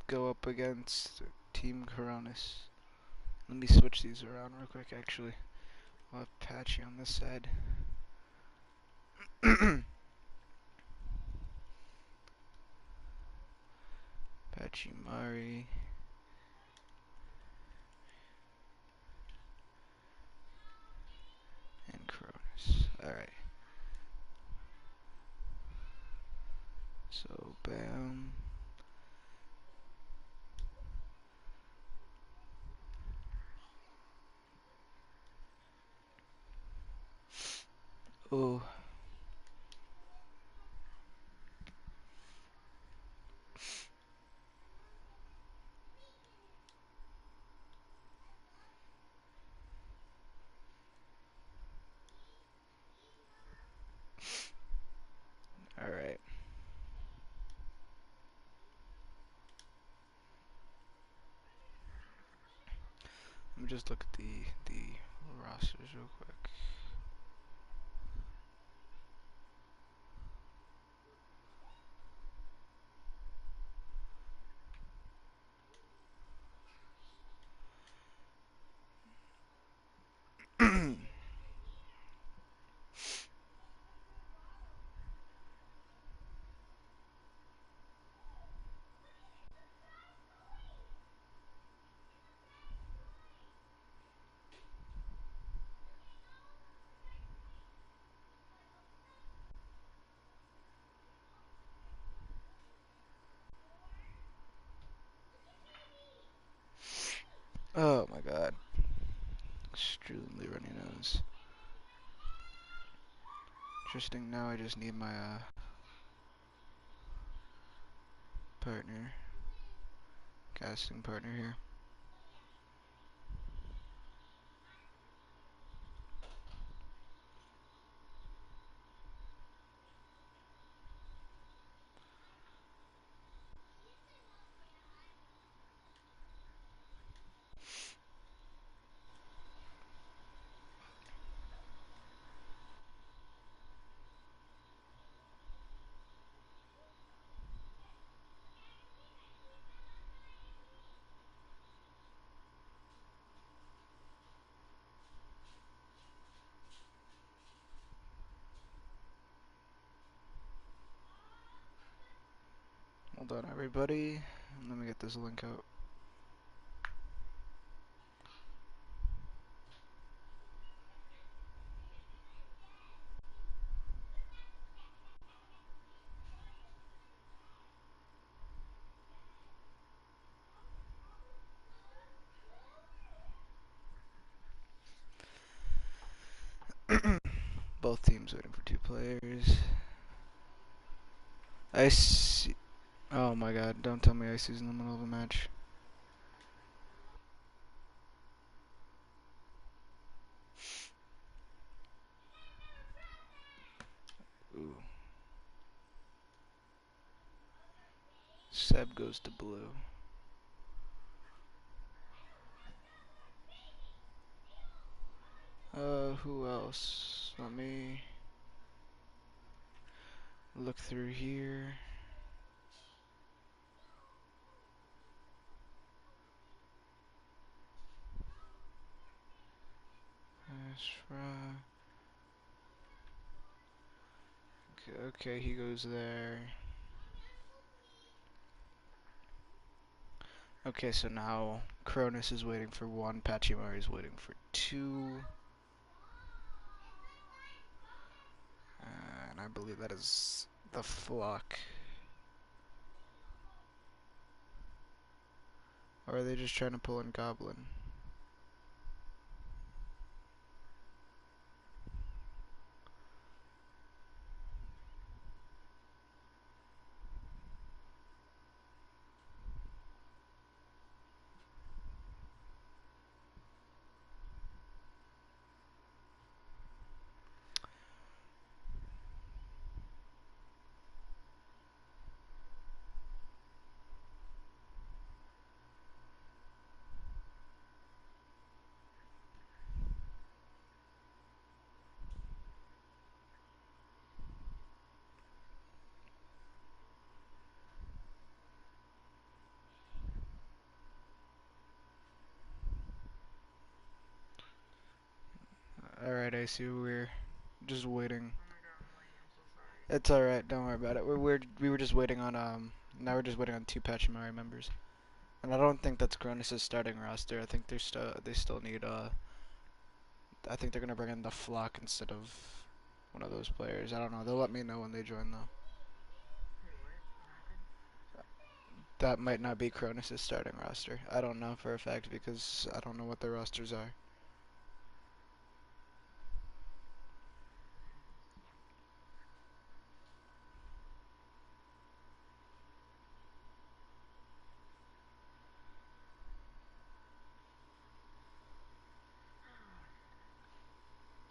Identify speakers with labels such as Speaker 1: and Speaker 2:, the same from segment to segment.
Speaker 1: Go up against Team Cronus. Let me switch these around real quick, actually. I'll have Patchy on this side. Pachimari. And Cronus. Alright. So, bam. Oh. Alright. Let me just look at the rosters real quick. Oh my god. Extremely runny nose. Interesting, now I just need my partner. Casting partner here. Hold on, everybody. Let me get this link out. Both teams waiting for 2 players. I see. Oh my god, don't tell me Icy's in the middle of a match. Ooh. Seb goes to blue. Who else? Let me look through here. Okay, he goes there. Okay, so now Cronus is waiting for 1, Pachimari is waiting for 2. And I believe that is the flock. Or are they just trying to pull in Goblin? icy. We're just waiting.
Speaker 2: Oh my god, really? I'm so sorry.
Speaker 1: It's alright, don't worry about it. We were just waiting on now we're just waiting on two Pachimari members. And I don't think that's Cronus' starting roster. I think they still need I think they're gonna bring in the Flock instead of one of those players. I don't know. They'll let me know when they join though.
Speaker 2: Wait, what? What happened?
Speaker 1: That might not be Cronus' starting roster. I don't know for a fact because I don't know what their rosters are.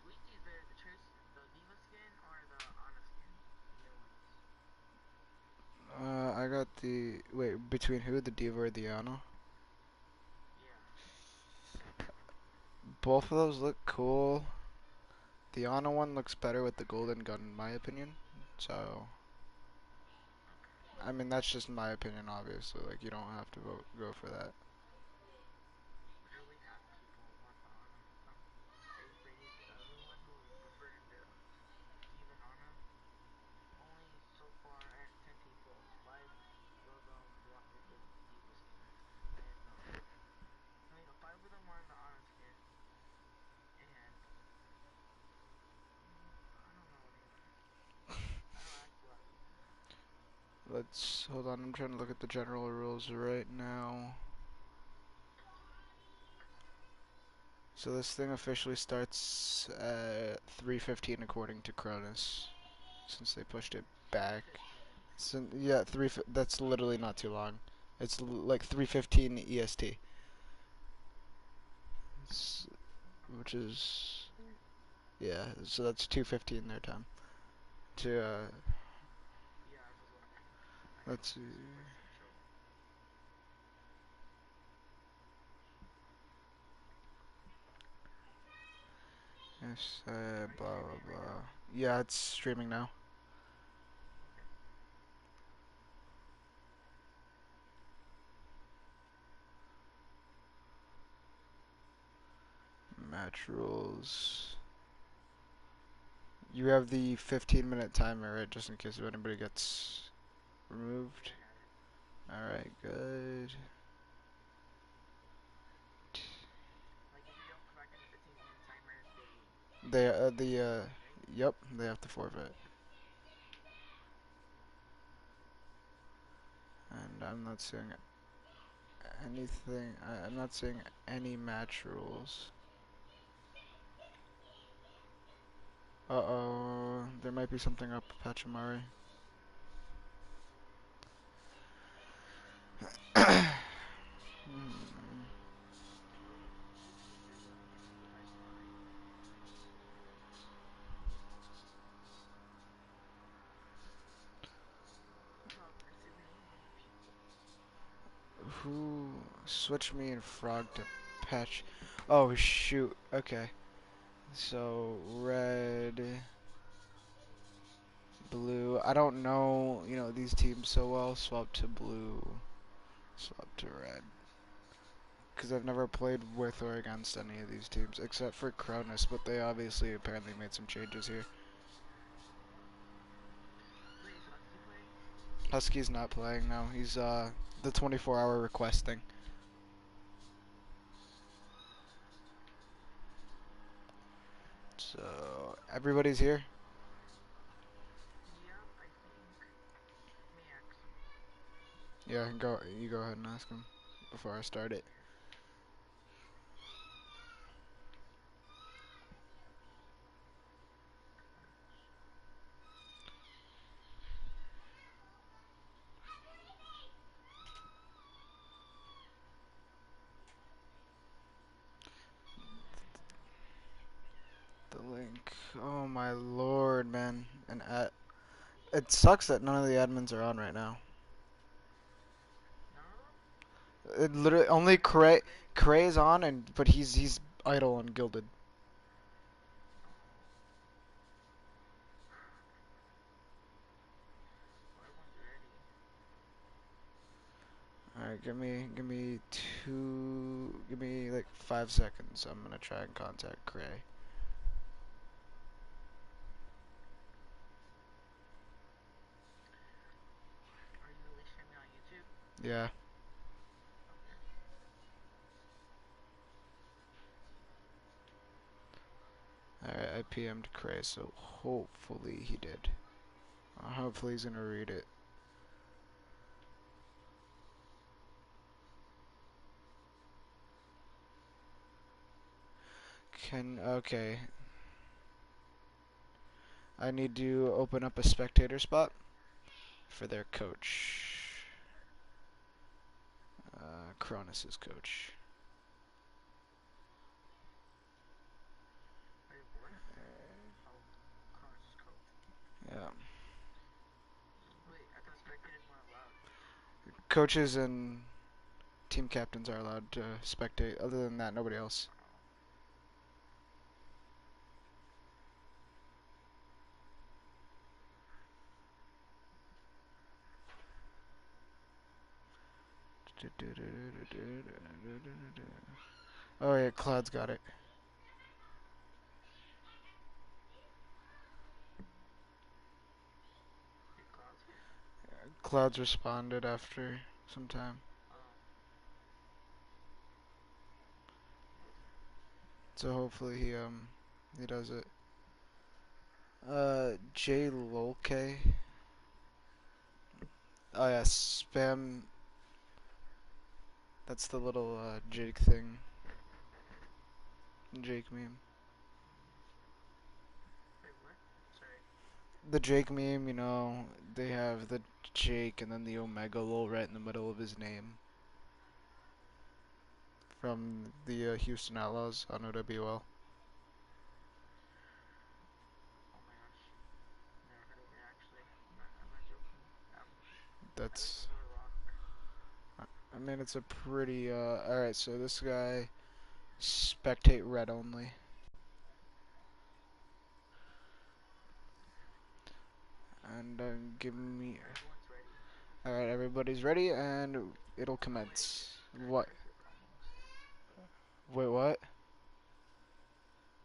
Speaker 2: Which is better, the Diva skin or the Ana skin? The new ones.
Speaker 1: I got the wait between who, the Diva or the Ana?
Speaker 2: Yeah.
Speaker 1: Both of those look cool. The Ana one looks better with the golden gun in my opinion. So
Speaker 2: Okay.
Speaker 1: I mean that's just my opinion obviously. Like you don't have to go for that.
Speaker 2: Literally half people want the Ana. Everyone who is preferring the Diva and Ana. Only so far I asked 10 people. 5 of them want the Diva skin. And no, 5 of them want the Ana skin. And I don't know anymore. I don't ask a lot of people.
Speaker 1: Let's hold on. I'm trying to look at the general rules right now. So this thing officially starts at 3:15 according to Cronus, since they pushed it back.
Speaker 2: 3:15.
Speaker 1: So, yeah, that's literally not too long. It's like 3:15 EST, it's, which is yeah. So that's 2:15 their time. To
Speaker 2: Yeah, I was wondering. I
Speaker 1: let's see.
Speaker 2: super essential.
Speaker 1: Yes,
Speaker 2: Are you
Speaker 1: blah blah
Speaker 2: streaming right
Speaker 1: blah.
Speaker 2: now?
Speaker 1: Yeah, it's streaming now.
Speaker 2: Okay.
Speaker 1: Match rules. You have the 15-minute timer, right? Just in case if anybody gets removed.
Speaker 2: Yeah, I have it.
Speaker 1: Alright, good.
Speaker 2: Like, if you don't come back in the 15-minute timer,
Speaker 1: They,
Speaker 2: they forfeit, right?
Speaker 1: yep, they have to forfeit. And I'm not seeing anything, I'm not seeing any match rules. Uh-oh, there might be something up, Pachimari.
Speaker 2: Talk to me, people.
Speaker 1: Who switched me and Frog to Patch? Oh shoot, okay. So, red, blue. I don't know, these teams so well. Swap to blue. Swap to red. Because I've never played with or against any of these teams, except for Cronus, but they obviously apparently made some changes here.
Speaker 2: Wait, is Husky playing?
Speaker 1: Husky's not playing now. He's, the 24-hour requesting. So, everybody's here?
Speaker 2: Yep, I think. Let me ask him.
Speaker 1: Yeah, you go ahead and ask him before I start it.
Speaker 2: Yeah.
Speaker 1: The link. Oh my lord, man. It sucks that none of the admins are on right now.
Speaker 2: None of them?
Speaker 1: It literally only Cray is on, but he's idle and gilded.
Speaker 2: Oh. Well, everyone's ready.
Speaker 1: All right, give me like 5 seconds. I'm gonna try and contact Cray. Yeah.
Speaker 2: Okay.
Speaker 1: Alright, I PM'd Cray, so hopefully he did. Hopefully he's gonna read it. Okay. I need to open up a spectator spot for their coach. Cronus's coach.
Speaker 2: Wait, what? Oh, Cronus' coach.
Speaker 1: Yeah.
Speaker 2: Wait, I thought spectators weren't allowed.
Speaker 1: Coaches and team captains are allowed to spectate. Other than that, nobody else.
Speaker 2: Oh.
Speaker 1: Oh yeah, Cloud's got it.
Speaker 2: Did Clouds hit?
Speaker 1: Cloud's responded after some time.
Speaker 2: Oh.
Speaker 1: So hopefully he does it. J Lolke. Oh yeah, spam. That's the little Jake thing. Jake meme.
Speaker 2: Wait, what? Sorry.
Speaker 1: The Jake meme, you know, they have the Jake and then the Omega lol right in the middle of his name. From the Houston Outlaws on OWL.
Speaker 2: Oh my gosh. Never heard of it actually. I'm not joking. I like
Speaker 1: That's,
Speaker 2: Overwatch.
Speaker 1: I mean, it's a pretty, alright, so this guy, spectate red only. And give me,
Speaker 2: Everyone's ready.
Speaker 1: alright, everybody's ready and it'll
Speaker 2: Wait,
Speaker 1: commence.
Speaker 2: they're
Speaker 1: What?
Speaker 2: aggressive almost.
Speaker 1: Wait, what?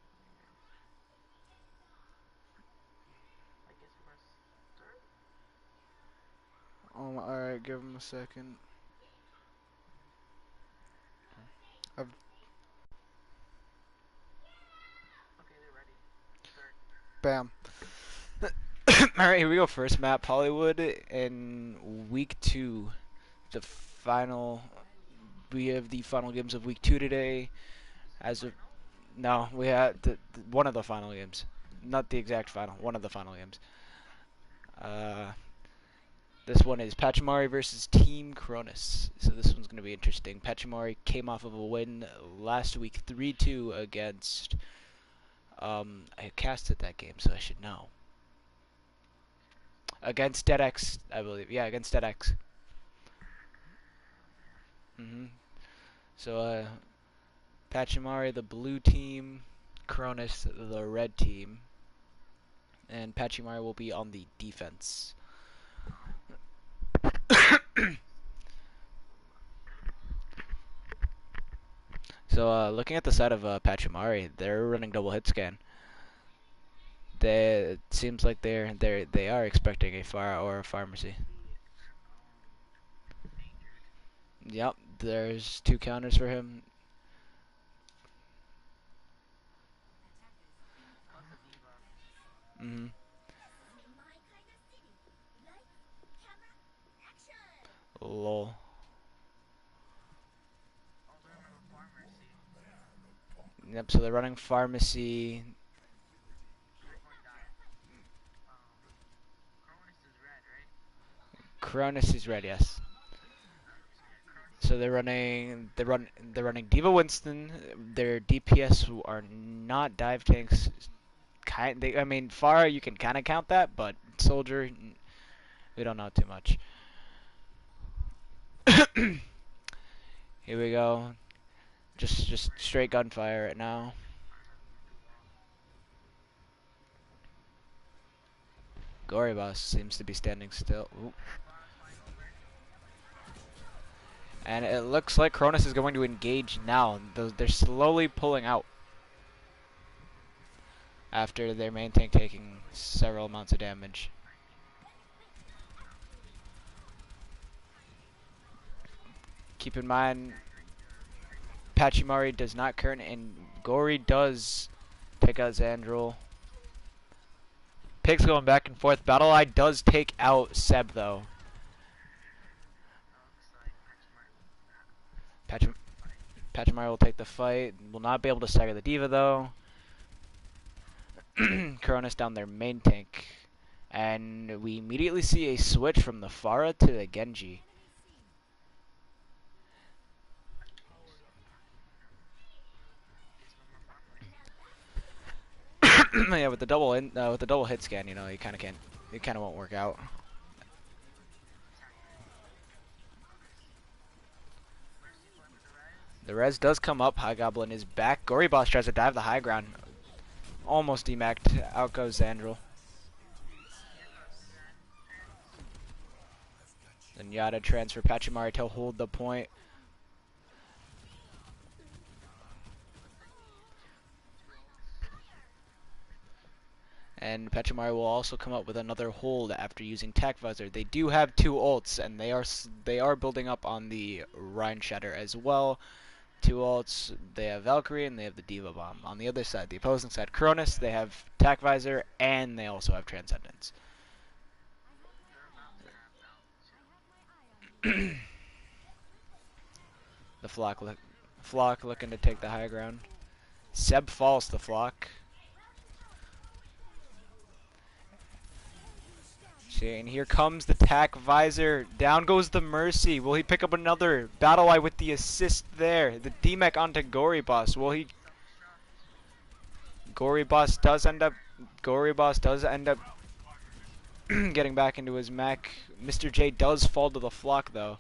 Speaker 2: Okay. I guess we're gonna start.
Speaker 1: Alright, give him a second. I've,
Speaker 2: Okay, they're ready. Start.
Speaker 1: bam. Alright, here we go. First map, Hollywood in week 2. The final. We have the final games of week 2 today.
Speaker 2: This is the
Speaker 1: As of
Speaker 2: final?
Speaker 1: no, we had one of the final games, not the exact final. One of the final games. Uh, this one is Pachimari versus Team Cronus. So this one's going to be interesting. Pachimari came off of a win last week, 3-2 against. I casted that game, so I should know. Against DeadX, I believe. Yeah, against DeadX. So, Pachimari, the blue team, Cronus, the red team, and Pachimari will be on the defense. So, looking at the side of Pachimari, they're running double hit scan. It seems like they are expecting a fire or a pharmacy.
Speaker 2: Um, endangered.
Speaker 1: Yep, there's 2 counters for him.
Speaker 2: Plus a diva.
Speaker 1: Mm-hmm. Lol.
Speaker 2: Oh, they're gonna go pharmacy.
Speaker 1: Yep, so they're running pharmacy.
Speaker 2: Everyone died. Um, Cronus is red, right?
Speaker 1: Cronus is red, yes.
Speaker 2: Cronus
Speaker 1: So
Speaker 2: is
Speaker 1: they're running Diva Winston. Their DPS are not dive tanks. I mean, Pharah you can kind of count that, but Soldier we don't know too much. Here we go. Just
Speaker 2: red.
Speaker 1: straight gunfire right now.
Speaker 2: I'm not doing too well.
Speaker 1: Gory Boss seems to be standing still. Ooh.
Speaker 2: Far finally ready.
Speaker 1: And it looks like Cronus is going to engage now. They're slowly pulling out after their main tank taking several amounts of damage. Keep in mind, Pachimari does not current, and Gory does take out Xandrel. Picks going back and forth. Battle Eye does take out Seb, though.
Speaker 2: Looks like Pachimari will
Speaker 1: Pachim
Speaker 2: fight.
Speaker 1: Pachimari will take the fight. Will not be able to stagger the Diva, though. Cronus down their main tank. And we immediately see a switch from the Pharah to the Genji. Yeah, with the double hit scan, you know, you kind of can't, it kind of won't work out. The res does come up. High Goblin is back. Gory Boss tries to dive the high ground. Almost demacked. Out goes Xandrel. Then Yada transfer Pachimari to hold the point. And Pachimari will also come up with another hold after using Tac Visor. They do have 2 ults, and they are building up on the Rhine Shatter as well. 2 ults. They have Valkyrie and they have the Diva Bomb. On the other side, the opposing side, Cronus, they have Tac Visor and they also have Transcendence. The Flock looking to take the high ground. Seb falls the Flock. See, and here comes the Tac Visor. Down goes the Mercy. Will he pick up another? Battle Eye with the assist there. The D-Mech onto Gory Boss. Will he? Gory Boss does end up getting back into his mech. Mr. J does fall to the Flock though.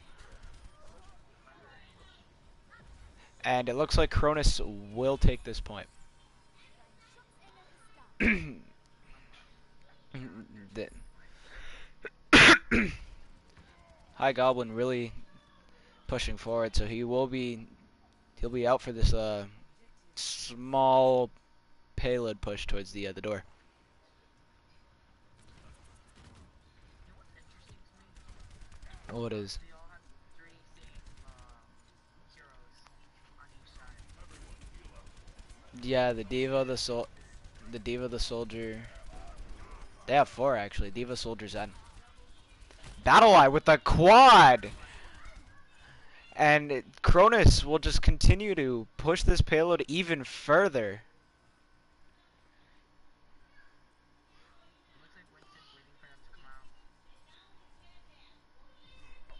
Speaker 1: And it looks like Cronus will take this point. High Goblin really pushing forward, so he'll be out for this small payload push towards the door. Oh, it is.
Speaker 2: They all have 3 same heroes on each side.
Speaker 1: Yeah, the Diva, the Soldier. They have 4 actually. Diva, Soldier, Zen. Battle Eye with the quad! And Cronus will just continue to push this payload even further.
Speaker 2: Looks like Winston's waiting for them to come out.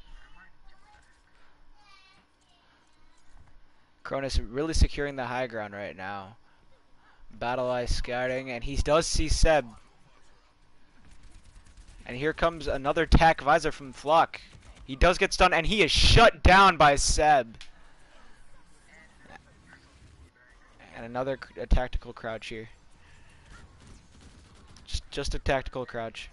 Speaker 2: I might jump back.
Speaker 1: Cronus really securing the high ground right now. Battle Eye scouting, and he does see Seb. And here comes another Tac Visor from Flock. He does get stunned, and he is shut down by Seb. And another tactical crouch here. Just a tactical crouch.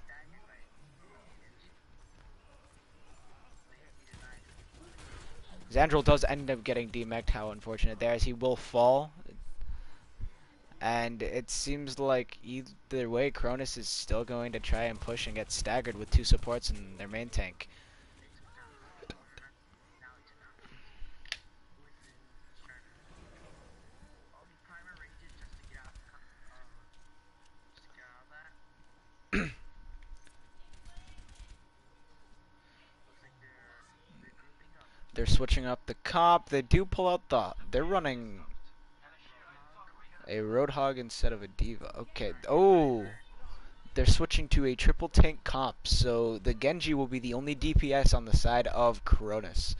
Speaker 1: Xandrel does end up getting demeched, how unfortunate there, as he will fall. And it seems like either way, Cronus is still going to try and push and get staggered with 2 supports in their main tank. They're switching up the comp. They do pull out they're running a Roadhog instead of a Diva. Okay. Oh, they're switching to a triple tank comp. So the Genji will be the only DPS on the side of Cronus.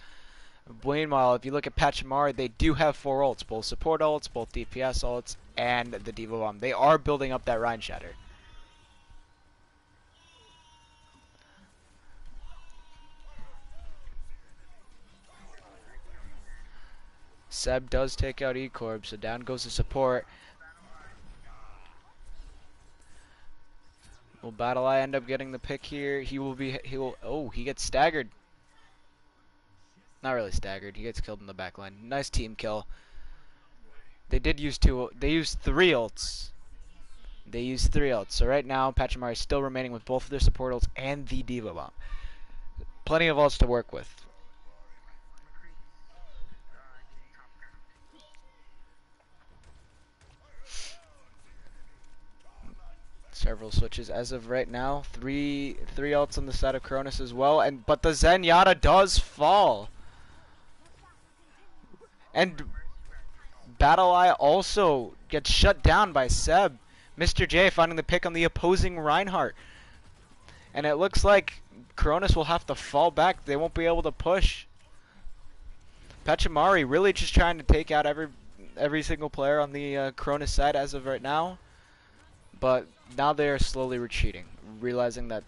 Speaker 1: Meanwhile, if you look at Pachimari, they do have 4 ults. Both support ults, both DPS ults, and the Diva Bomb. They are building up that Rhine Shatter. Seb does take out E-Corp, so down goes the support. Will Battle Eye end up getting the pick here? Oh, he gets staggered. Not really staggered. He gets killed in the back line. Nice team kill. They used 3 ults. They used 3 ults. So right now, Pachimari is still remaining with both of their support ults and the Diva Bomb. Plenty of ults to work with. Several switches as of right now. Three ults on the side of Cronus as well, but the Zenyatta does fall. And Battle Eye also gets shut down by Seb. Mr. J finding the pick on the opposing Reinhardt. And it looks like Cronus will have to fall back. They won't be able to push. Pachimari really just trying to take out every single player on the Cronus side as of right now. But now they are slowly retreating, realizing that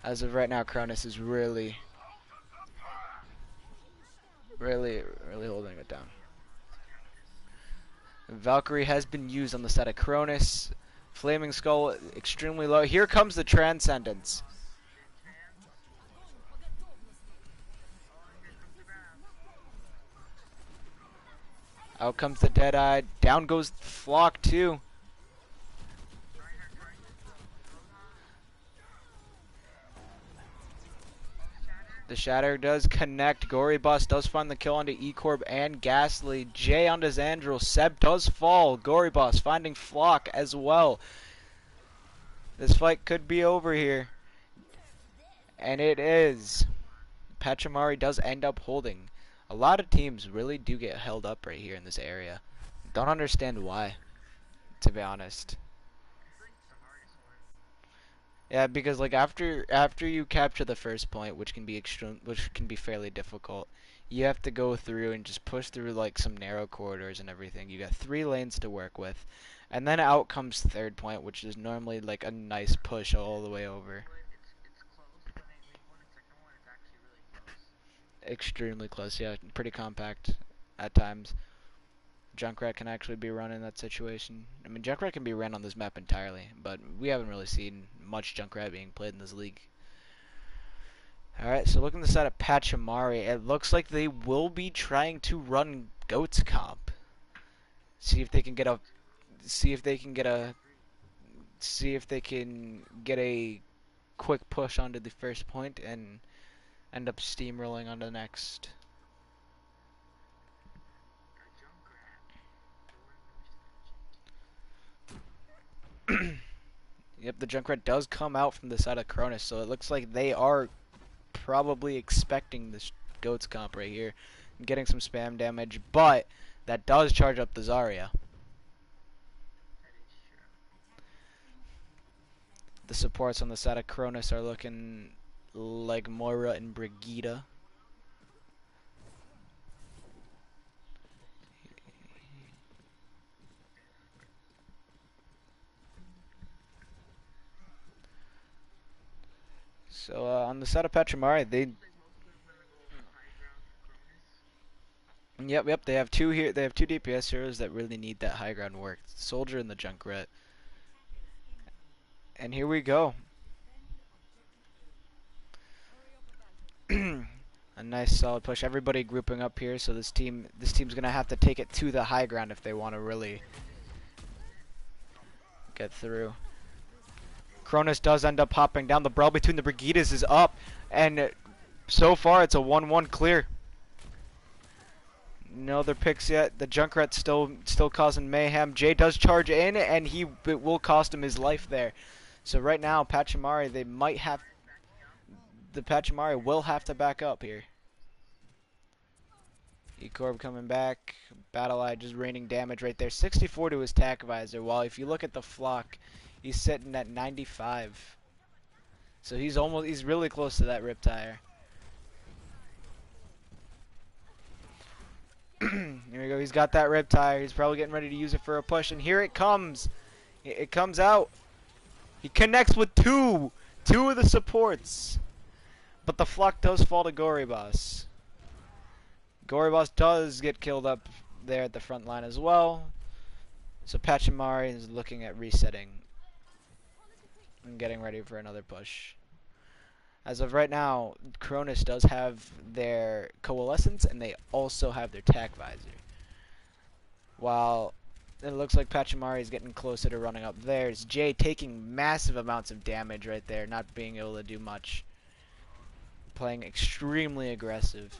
Speaker 1: as of right now, Cronus is really holding it down. Valkyrie has been used on the side of Cronus. Flaming Skull extremely low. Here comes the Transcendence. Out comes the Deadeye. Down goes Flock too. The Shatter does connect. Gory Boss does find the kill onto E-Corb and Ghastly. Jay onto Xandril. Seb does fall. Gory Boss finding Flock as well. This fight could be over here. And it is. Pachimari does end up holding. A lot of teams really do get held up right here in this area. Don't understand why, to be honest. Yeah, because like after you capture the first point, which can be fairly difficult, you have to go through and just push through like some narrow corridors and everything. You got 3 lanes to work with, and then out comes third point, which is normally like a nice push all the way over. Extremely close, yeah, pretty compact at times. Junkrat can actually be run in that situation. I mean, Junkrat can be ran on this map entirely, but we haven't really seen much Junkrat being played in this league. Alright, so looking at the side of Pachimari, it looks like they will be trying to run Goats comp. See if they can get a quick push onto the first point and end up steamrolling on the next. Yep, the Junkrat does come out from the side of Cronus, so it looks like they are probably expecting this Goats comp right here, getting some spam damage, but that does charge up the Zarya. The supports on the side of Cronus are looking like Moira and Brigida. So on the side of Pachimari, Yep, they have 2 here. They have 2 DPS heroes that really need that high ground work. Soldier and the Junkrat. And here we go. A nice solid push. Everybody grouping up here, so this team's gonna have to take it to the high ground if they want to really get through. Cronus does end up hopping down. The brawl between the Brigidas is up, and so far it's a 1-1 clear. No other picks yet. The Junkrat's still causing mayhem. Jay does charge in, and it will cost him his life there. So right now, Pachimari, the Pachimari will have to back up here. E-Corb coming back. Battle Eye just raining damage right there. 64 to his tack visor, while if you look at the Flock, he's sitting at 95. So he's really close to that Riptire. Here we go. He's got that Riptire. He's probably getting ready to use it for a push, and here it comes. It comes out. He connects with two of the supports, but the Flock does fall to Gory Boss. Gory Boss does get killed up there at the front line as well. So Pachimari is looking at resetting and getting ready for another push. As of right now, Cronus does have their Coalescence, and they also have their Tack Visor. While it looks like Pachimari is getting closer to running up, there's Jay taking massive amounts of damage right there, not being able to do much. Playing extremely aggressive.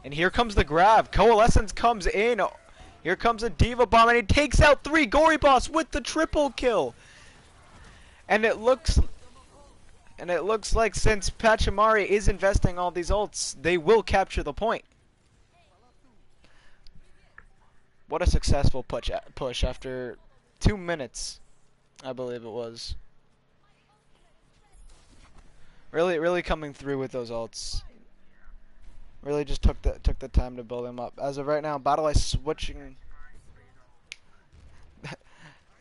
Speaker 1: And here comes the grab. Coalescence comes in. Here comes a Diva Bomb, and he takes out 3 Gory Boss with the triple kill. And it looks like since Pachimari is investing all these ults, they will capture the point. What a successful push after 2 minutes, I believe it was. Really coming through with those ults. Really just took the time to build them up. As of right now, Battle Eye switching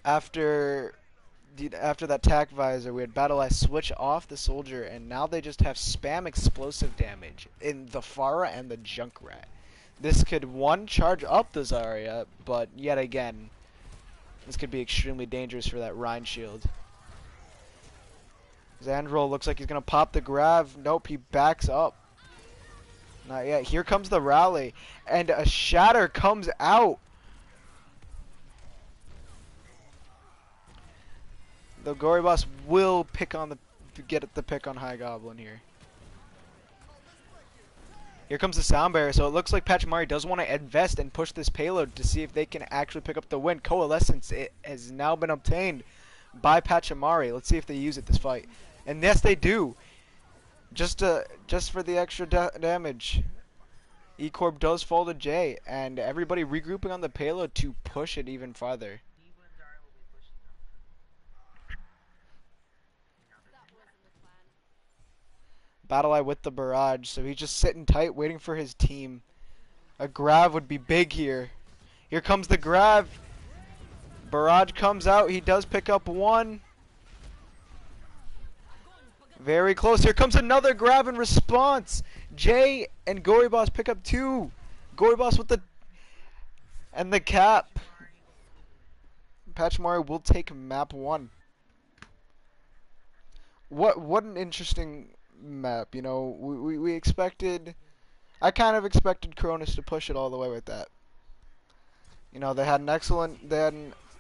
Speaker 1: after that tack visor. We had Battle Eye switch off the soldier, and now they just have spam explosive damage in the Pharah and the Junkrat. This could one charge up the Zarya, but yet again, this could be extremely dangerous for that Rhine shield. Xandrol looks like he's gonna pop the grav. Nope, he backs up. Not yet. Here comes the rally, and a shatter comes out. The Gory Boss will get the pick on High Goblin here. Here comes the Sound Barrier, so it looks like Pachimari does want to invest and push this payload to see if they can actually pick up the win. Coalescence it has now been obtained by Pachimari. Let's see if they use it this fight. And yes, they do. Just for the extra damage. E-Corp does fall to J, and everybody regrouping on the payload to push it even farther. Battle Eye with the barrage, so he's just sitting tight, waiting for his team. A grav would be big here. Here comes the grav. Barrage comes out. He does pick up 1. Very close. Here comes another grav in response. Jay and Gory Boss pick up 2. Gory Boss with the cap. Pachimari will take map 1. What an interesting map. You know, we expected. I kind of expected Cronus to push it all the way with that. You know, they had an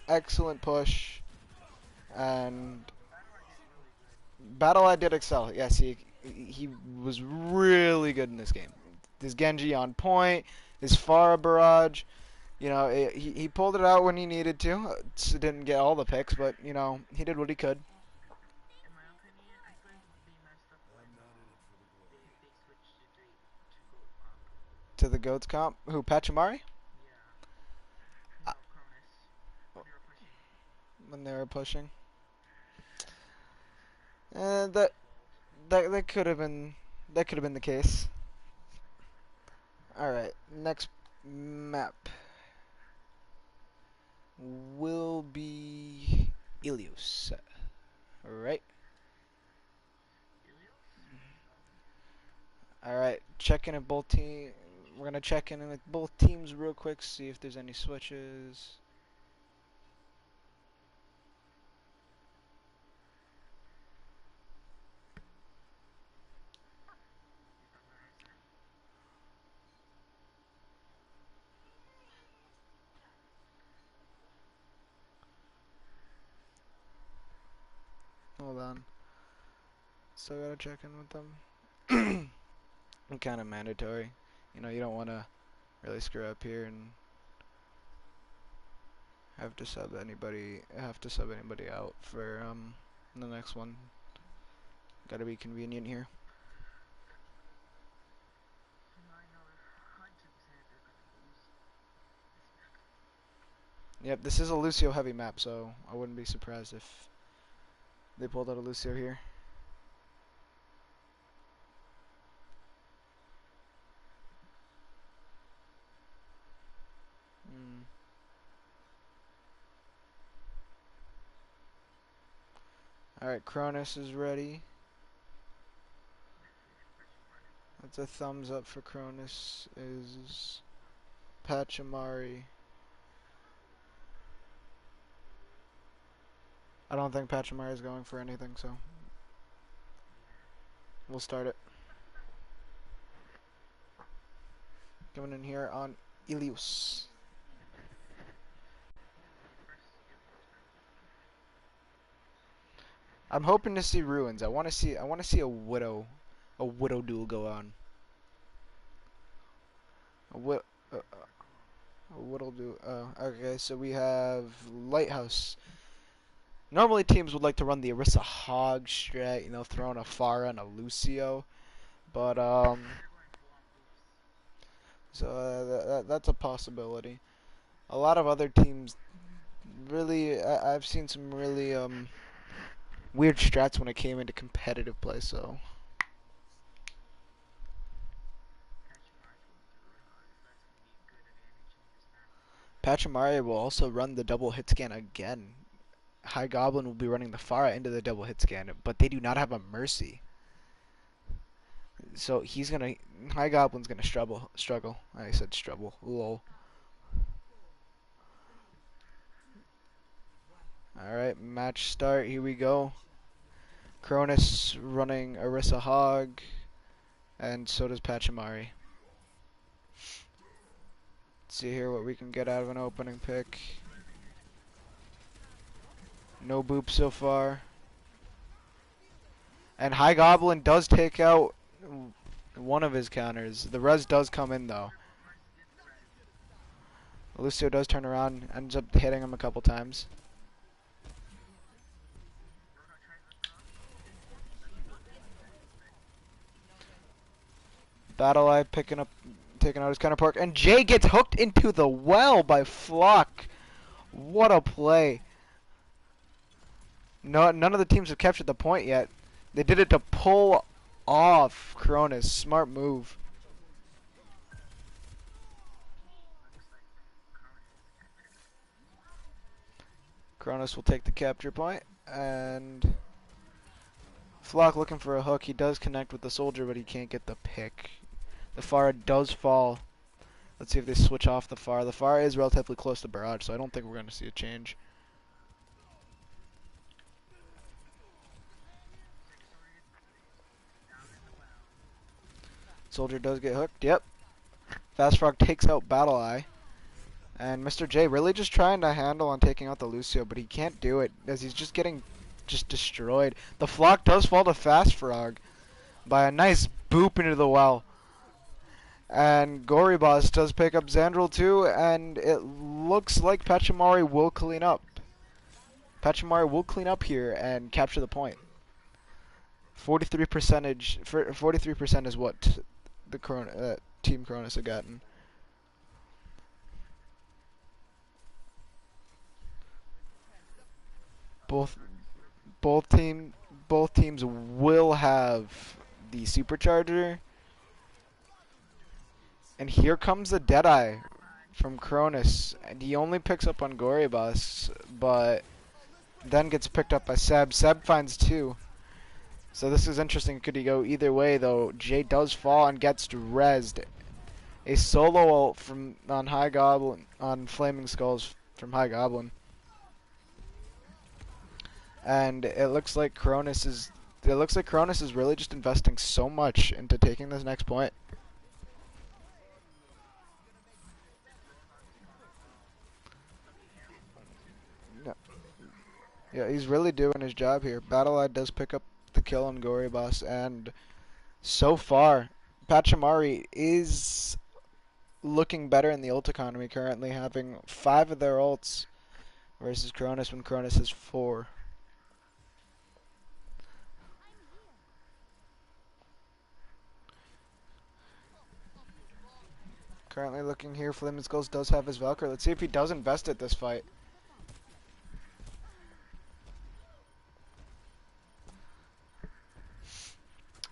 Speaker 1: excellent push, and Battle Eye did excel. Yes, he was really good in this game. His Genji on point, his Pharah barrage. You know, he pulled it out when he needed to. Didn't get all the picks, but you know, he did what he could.
Speaker 2: In my opinion, I feel like they messed up when they switched to goat
Speaker 1: To the goats comp, who Pachimari?
Speaker 2: Yeah. No, Cronus.
Speaker 1: When they were pushing. That could have been the case. All right, next map will be Ilios. All right. All right, checking if both team. We're gonna check in with both teams real quick, see if there's any switches. Hold on. Still gotta check in with them. Kind of mandatory. You know, you don't want to really screw up here and have to sub anybody out for the next one. Gotta be convenient here. Yep, this is a Lucio heavy map, so I wouldn't be surprised if they pulled out a Lucio here. Alright, Cronus is ready. That's a thumbs up for Cronus. Is Pachimari. I don't think Pachimari is going for anything, so we'll start it. Coming in here on Ilios. I'm hoping to see ruins. I want to see a widow duel go on. What'll do? Okay, so we have Lighthouse. Normally teams would like to run the Orisa Hog strat, you know, throwing a Pharah and a Lucio. But,
Speaker 2: They're going block boost.
Speaker 1: so that's a possibility. A lot of other teams really, I've seen some really, weird strats when it came into competitive play, so.
Speaker 2: Pachimari's going through really hard, so that's going to be a good advantage on this map.
Speaker 1: Pachimari will also run the double hit scan again. High Goblin will be running the Pharah into the double hit scan, but they do not have a Mercy. So he's gonna High Goblin's gonna struggle. I said struggle. Lol. Alright, match start, here we go. Cronus running Orisa Hog, and so does Pachimari. Let's see here what we can get out of an opening pick. No boop so far. And High Goblin does take out one of his counters. The res does come in though.
Speaker 2: Mercy gets the res.
Speaker 1: Lucio does turn around, ends up hitting him a couple times.
Speaker 2: Dodo tries to hook.
Speaker 1: Battle Eye taking out his counterpart, and Jay gets hooked into the well by Flock. What a play! No, none of the teams have captured the point yet. They did it to pull off Cronus. Smart move.
Speaker 2: Looks like Cronus is captured.
Speaker 1: Cronus will take the capture point, and Flock looking for a hook. He does connect with the soldier, but he can't get the pick. The Pharah does fall. Let's see if they switch off the Pharah. The Pharah is relatively close to Barrage, so I don't think we're going to see a change.
Speaker 2: Looks like Soldier gets the pick. Down in the well.
Speaker 1: Soldier does get hooked. Yep. Fast Frog takes out Battle Eye. And Mr. J really just trying to handle on taking out the Lucio, but he can't do it as he's just getting destroyed. The Flock does fall to Fast Frog by a nice boop into the well. And Gorybas does pick up Xandril too, and it looks like Pachimari will clean up. Pachimari will clean up here and capture the point. 43% is what the Team Cronus have gotten. Both teams will have the supercharger. And here comes the Deadeye from Cronus, and he only picks up on Gorybas, but then gets picked up by Seb. Seb finds two. So this is interesting. Could he go either way though? Jay does fall and gets rezzed. A solo ult from on High Goblin on Flaming Skulls from High Goblin. And it looks like Cronus is really just investing so much into taking this next point. Yeah, he's really doing his job here. Battle-Eye does pick up the kill on Gorybas, and so far, Pachimari is looking better in the ult economy, currently having 5 of their ults versus Cronus when Cronus has 4. Currently looking here, Flaming Skulls does have his Valkyrie. Let's see if he does invest it this fight.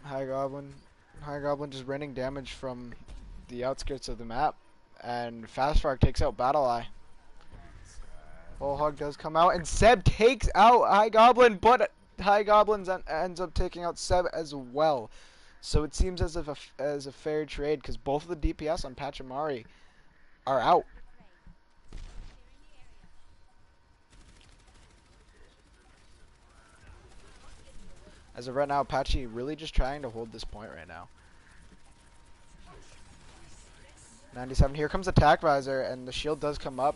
Speaker 1: High Goblin just raining damage from the outskirts of the map, and Fast Frog takes out Battle Eye. Bullhog does come out, and Seb takes out High Goblin, but High Goblin ends up taking out Seb as well. So it seems as if as a fair trade, because both of the DPS on Pachimari are out. As of right now, Apache really just trying to hold this point right now. 97. Here comes Attack Visor, and the shield does come up.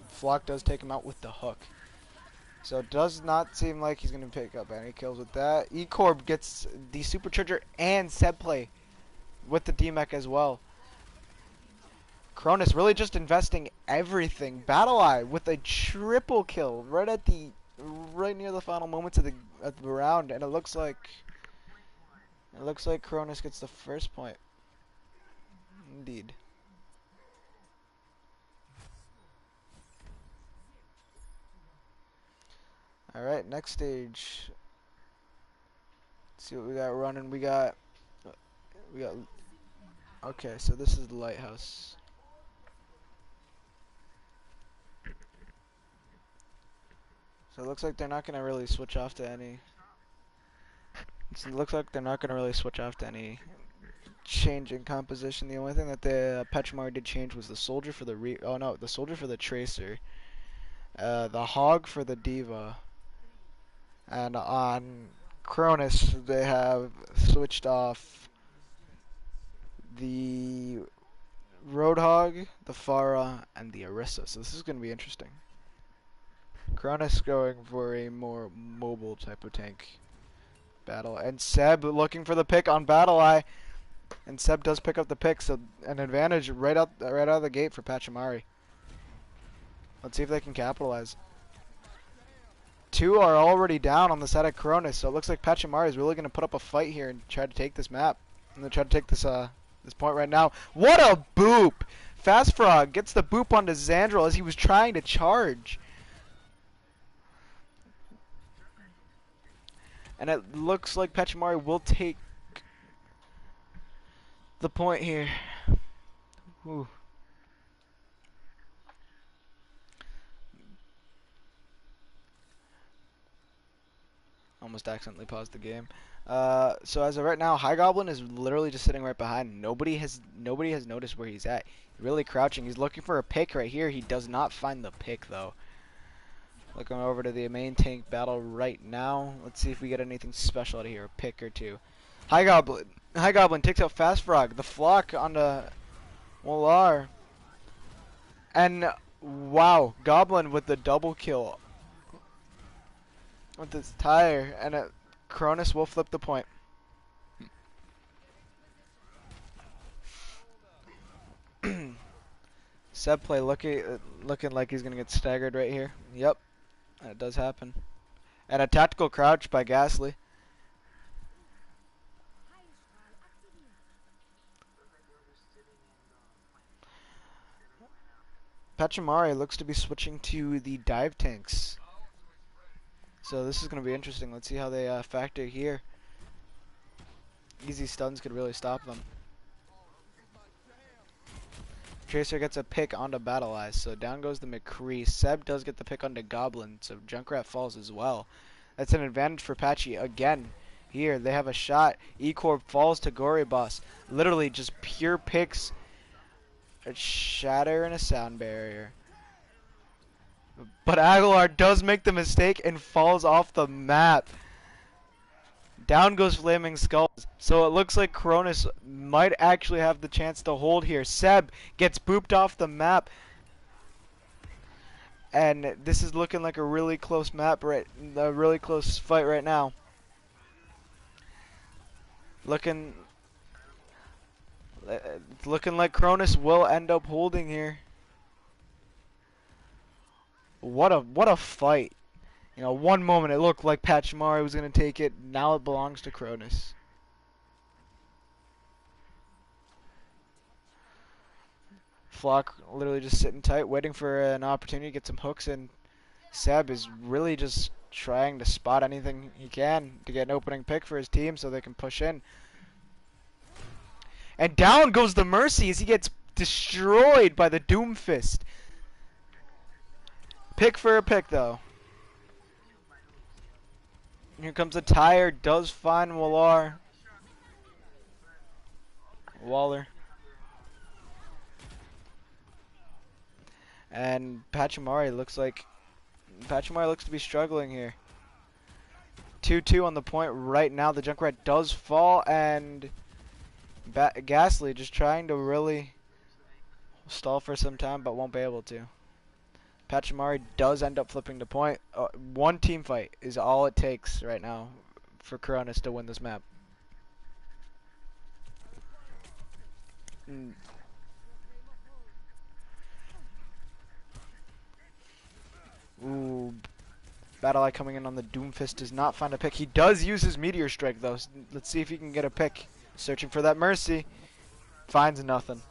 Speaker 1: Flock does take him out with the hook. So it does not seem like he's going to pick up any kills with that. E-Corb gets the Supercharger and Seb play with the D-Mech as well. Cronus really just investing everything. Battle Eye with a triple kill right near the final moments of the round, and it looks like Cronus gets the first point. Indeed. All right, next stage. Let's see what we got running. We got. Okay, so this is the lighthouse. So it looks like they're not gonna really switch off to any. It looks like they're not gonna really switch off to any change in composition. The only thing that the Pachimari did change was the soldier for the the soldier for the tracer, the hog for the diva, and on Cronus they have switched off the Roadhog, the Pharah, and the Orisa. So this is going to be interesting. Cronus going for a more mobile type of tank battle. And Seb looking for the pick on Battle Eye. And Seb does pick up the pick, so an advantage right out of the gate for Pachimari. Let's see if they can capitalize. Two are already down on the side of Cronus, so it looks like Pachimari is really going to put up a fight here and try to take this map. I'm going to try to take this point right now. What a boop! Fast Frog gets the boop onto Xandril as he was trying to charge. And it looks like Pachimari will take the point here. Ooh. Almost accidentally paused the game. So as of right now, High Goblin is literally just sitting right behind. Nobody has noticed where he's at. Really crouching. He's looking for a pick right here. He does not find the pick though. Looking over to the main tank battle right now. Let's see if we get anything special out of here. A pick or two. High Goblin takes out Fast Frog. The flock onto Molar. And wow, Goblin with the double kill with this tire, and Cronus will flip the point. Seb play looking like he's gonna get staggered right here. Yep, that does happen. And a tactical crouch by Ghastly. Pachimari looks to be switching to the dive tanks. So this is going to be interesting. Let's see how they factor here. Easy stuns could really stop them. Tracer gets a pick onto Battle Eyes, so down goes the McCree. Seb does get the pick onto Goblin, so Junkrat falls as well. That's an advantage for Patchy again. Here, they have a shot. E-Corp falls to Gory Boss. Literally just pure picks. A shatter and a sound barrier. But Aguilar does make the mistake and falls off the map. Down goes Flaming Skulls. So it looks like Cronus might actually have the chance to hold here. Seb gets booped off the map. And this is looking like a really close map, a really close fight right now. Looking like Cronus will end up holding here. What a fight. You know, one moment it looked like Pachimari was going to take it. Now it belongs to Cronus. Flock literally just sitting tight, waiting for an opportunity to get some hooks, and Seb is really just trying to spot anything he can to get an opening pick for his team so they can push in. And down goes the Mercy as he gets destroyed by the Doomfist. Pick for a pick, though. Here comes a tire. Does find Waller. And Pachimari looks to be struggling here. 2-2 on the point right now. The Junkrat does fall, and Ghastly just trying to really stall for some time, but won't be able to. Pachimari does end up flipping the point. One team fight is all it takes right now for Cronus to win this map. Battle Eye coming in on the Doomfist does not find a pick. He does use his Meteor Strike though. Let's see if he can get a pick. Searching for that Mercy. Finds nothing.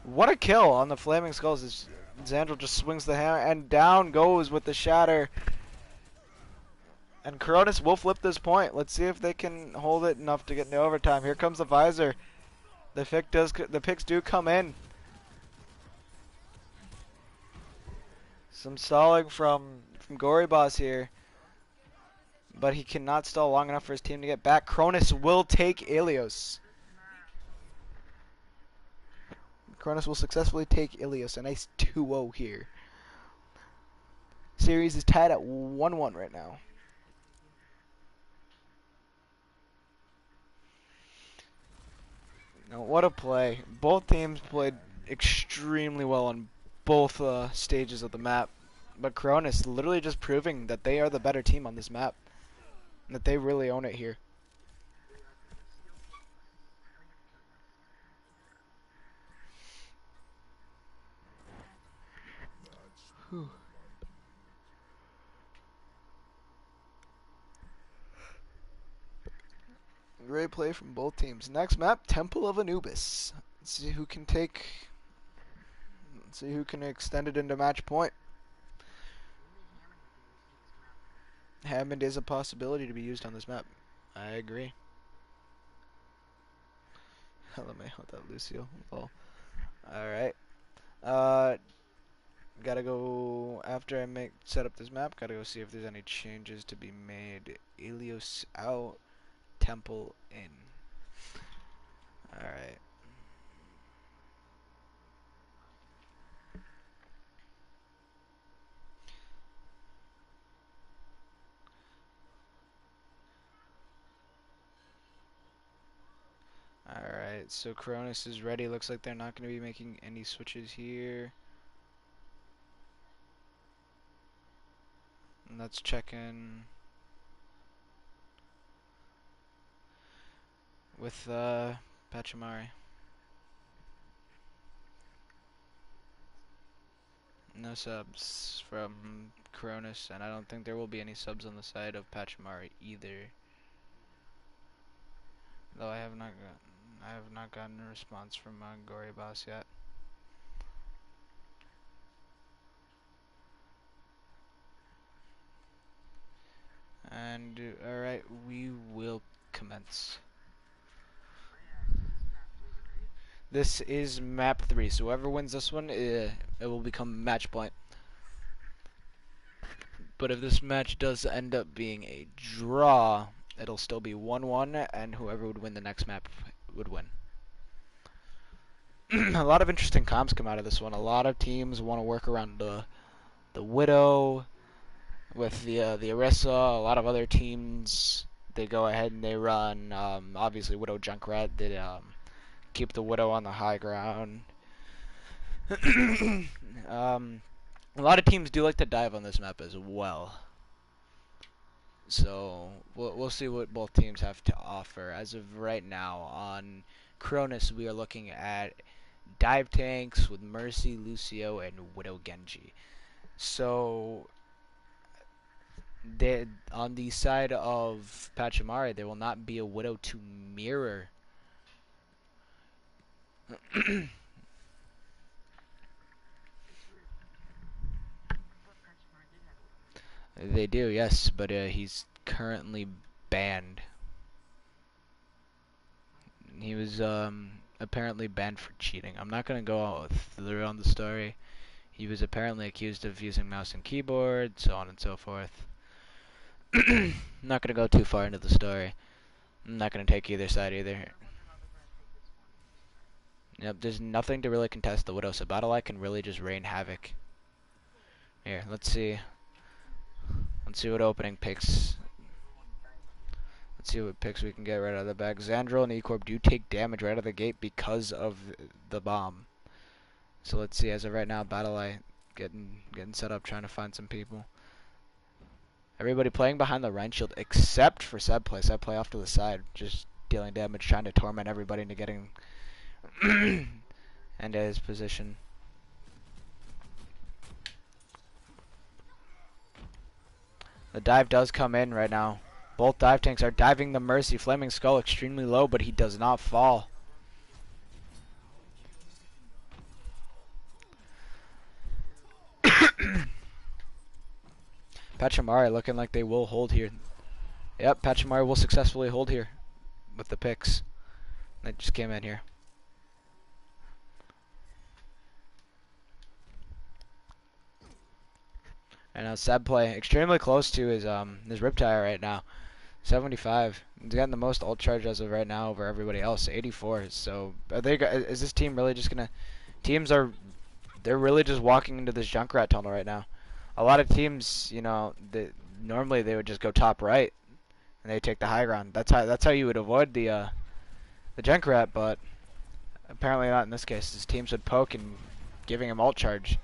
Speaker 1: What a kill on the Flaming Skulls. As Xandril just swings the hammer and down goes with the Shatter. And Cronus will flip this point. Let's see if they can hold it enough to get into overtime. Here comes the Visor. The picks do come in. Some stalling from Gory Boss here. But he cannot stall long enough for his team to get back. Cronus will take Ilios. Cronus will successfully take Ilios. A nice 2-0 here. Series is tied at 1-1 right now. Now, what a play. Both teams played extremely well on both stages of the map. But Cronus literally just proving that they are the better team on this map. And that they really own it here. Whew. Great play from both teams. Next map, Temple of Anubis. Let's see who can extend it into match point. Hammond is a possibility to be used on this map. I agree. Let me hold that Lucio. Oh. Alright. Gotta go after I set up this map, gotta go see if there's any changes to be made. Ilios out, Temple in. Alright. Alright, so Cronus is ready. Looks like they're not going to be making any switches here. And let's check in with Pachimari. No subs from Cronus, and I don't think there will be any subs on the side of Pachimari either. Though I have not gotten a response from Gory Boss yet. And alright, we will commence. This is map 3, so whoever wins this one, it will become match point. But if this match does end up being a draw, it'll still be 1-1, and whoever would win the next map would win. A lot of interesting comps come out of this one. A lot of teams want to work around the Widow with the Orisa. A lot of other teams, they go ahead and they run, obviously Widow Junkrat did keep the Widow on the high ground. A lot of teams do like to dive on this map as well. So we'll see what both teams have to offer. As of right now, on Cronus, we are looking at dive tanks with Mercy, Lucio, and Widow Genji. So on the side of Pachimari, there will not be a Widow to mirror. They do, yes, but he's currently banned. He was apparently banned for cheating. I'm not gonna go through on the story. He was apparently accused of using mouse and keyboard, so on and so forth. I'm not gonna go too far into the story. I'm not gonna take either side either. Yep, there's nothing to really contest the Widow, so Battle Eye can really just rain havoc. Here, let's see. Let's see what opening picks. Let's see what picks we can get right out of the bag. Xandril and E-Corp do take damage right out of the gate because of the bomb. So let's see, as of right now, Battle Eye getting set up, trying to find some people. Everybody playing behind the Rhine Shield except for Sebplay. Sebplay off to the side, just dealing damage, trying to torment everybody into getting and his position. The dive does come in right now. Both dive tanks are diving the Mercy. Flaming Skull extremely low, but he does not fall. Pachimari looking like they will hold here. Yep, Pachimari will successfully hold here with the picks. They just came in here. And now Seb play extremely close to his Riptire right now. 75. He's gotten the most ult charge as of right now over everybody else. 84. So are they? Is this team really just gonna? They're really just walking into this Junkrat tunnel right now. A lot of teams, you know, normally they would just go top right and they take the high ground. That's how you would avoid the Junkrat, but apparently not in this case. His teams would poke and giving him ult charge.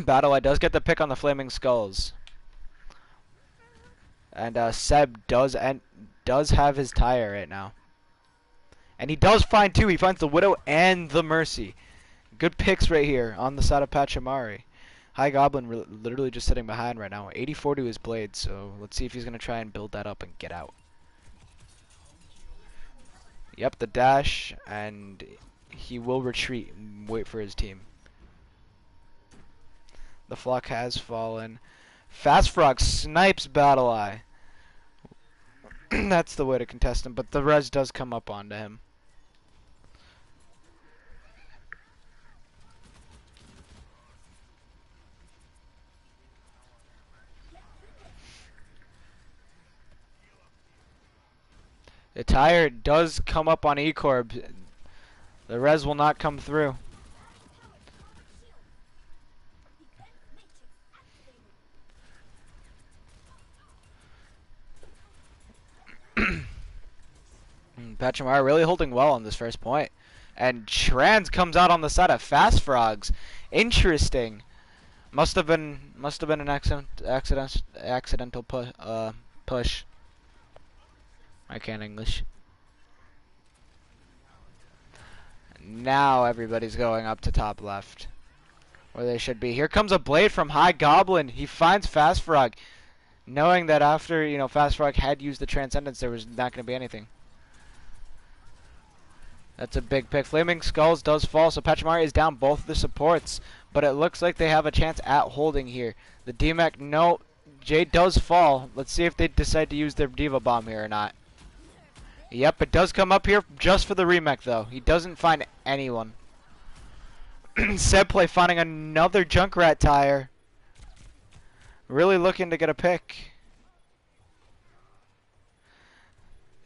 Speaker 1: Battle does get the pick on the Flaming Skulls. And Seb does have his tire right now. And he does find two. He finds the Widow and the Mercy. Good picks right here on the side of Pachimari. High Goblin literally just sitting behind right now. 84 to his blade, so let's see if he's going to try and build that up and get out. Yep, the dash, and he will retreat and wait for his team. The flock has fallen. Fast Frog snipes Battle Eye. That's the way to contest him, but the res does come up onto him. The tire does come up on E-Corb. The res will not come through. Pachimari really holding well on this first point. And Trans comes out on the side of Fast Frogs. Interesting. Must have been an accidental push. I can't English. Now everybody's going up to top left, where they should be. Here comes a blade from High Goblin. He finds Fast Frog, knowing that after Fast Frog had used the Transcendence, there was not going to be anything. That's a big pick. Flaming Skulls does fall, so Pachimari is down both of the supports, but it looks like they have a chance at holding here. The DMAC, no, Jade does fall. Let's see if they decide to use their Diva Bomb here or not. Yep, it does come up here just for the remake, though. He doesn't find anyone. Seb play finding another Junkrat tire. Really looking to get a pick.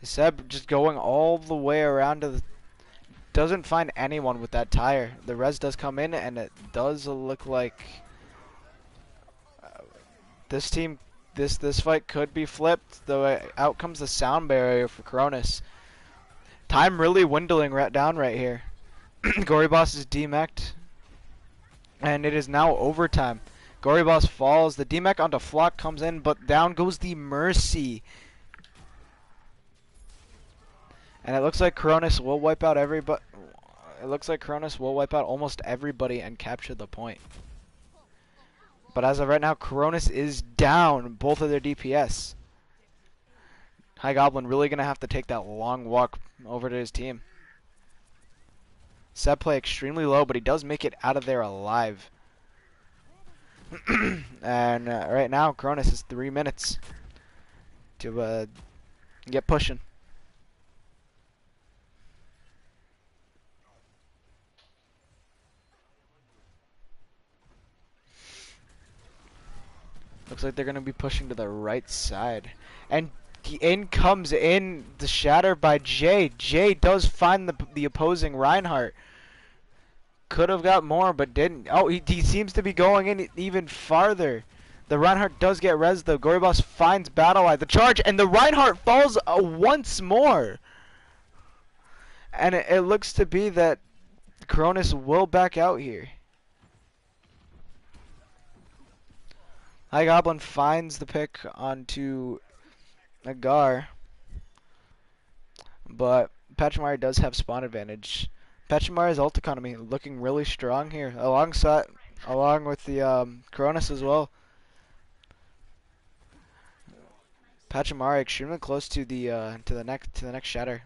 Speaker 1: Seb just going all the way around to the... Doesn't find anyone with that tire. The res does come in, and it does look like... this team... This fight could be flipped, though out comes the sound barrier for Cronus. Time really dwindling down right here. Gory Boss is DMAC'd, and it is now overtime. Gory Boss falls, the DMAC onto Flock comes in, but down goes the Mercy. And it looks like Cronus will wipe out everybody. It looks like Cronus will wipe out almost everybody and capture the point. But as of right now, Cronus is down both of their DPS. High Goblin really going to have to take that long walk over to his team. Seb play extremely low, but he does make it out of there alive. And right now, Cronus is 3 minutes to get pushing. Looks like they're going to be pushing to the right side. And in comes in the shatter by Jay. Jay does find the opposing Reinhardt. Could have got more, but didn't. Oh, he seems to be going in even farther. The Reinhardt does get res, though. Gory Boss finds Battle Eye. The charge, and the Reinhardt falls once more. And it looks to be that Cronus will back out here. High Goblin finds the pick onto a Gar, but Pachimari does have spawn advantage. Pachimari's ult economy looking really strong here, along with the Cronus as well. Pachimari extremely close to the next shatter.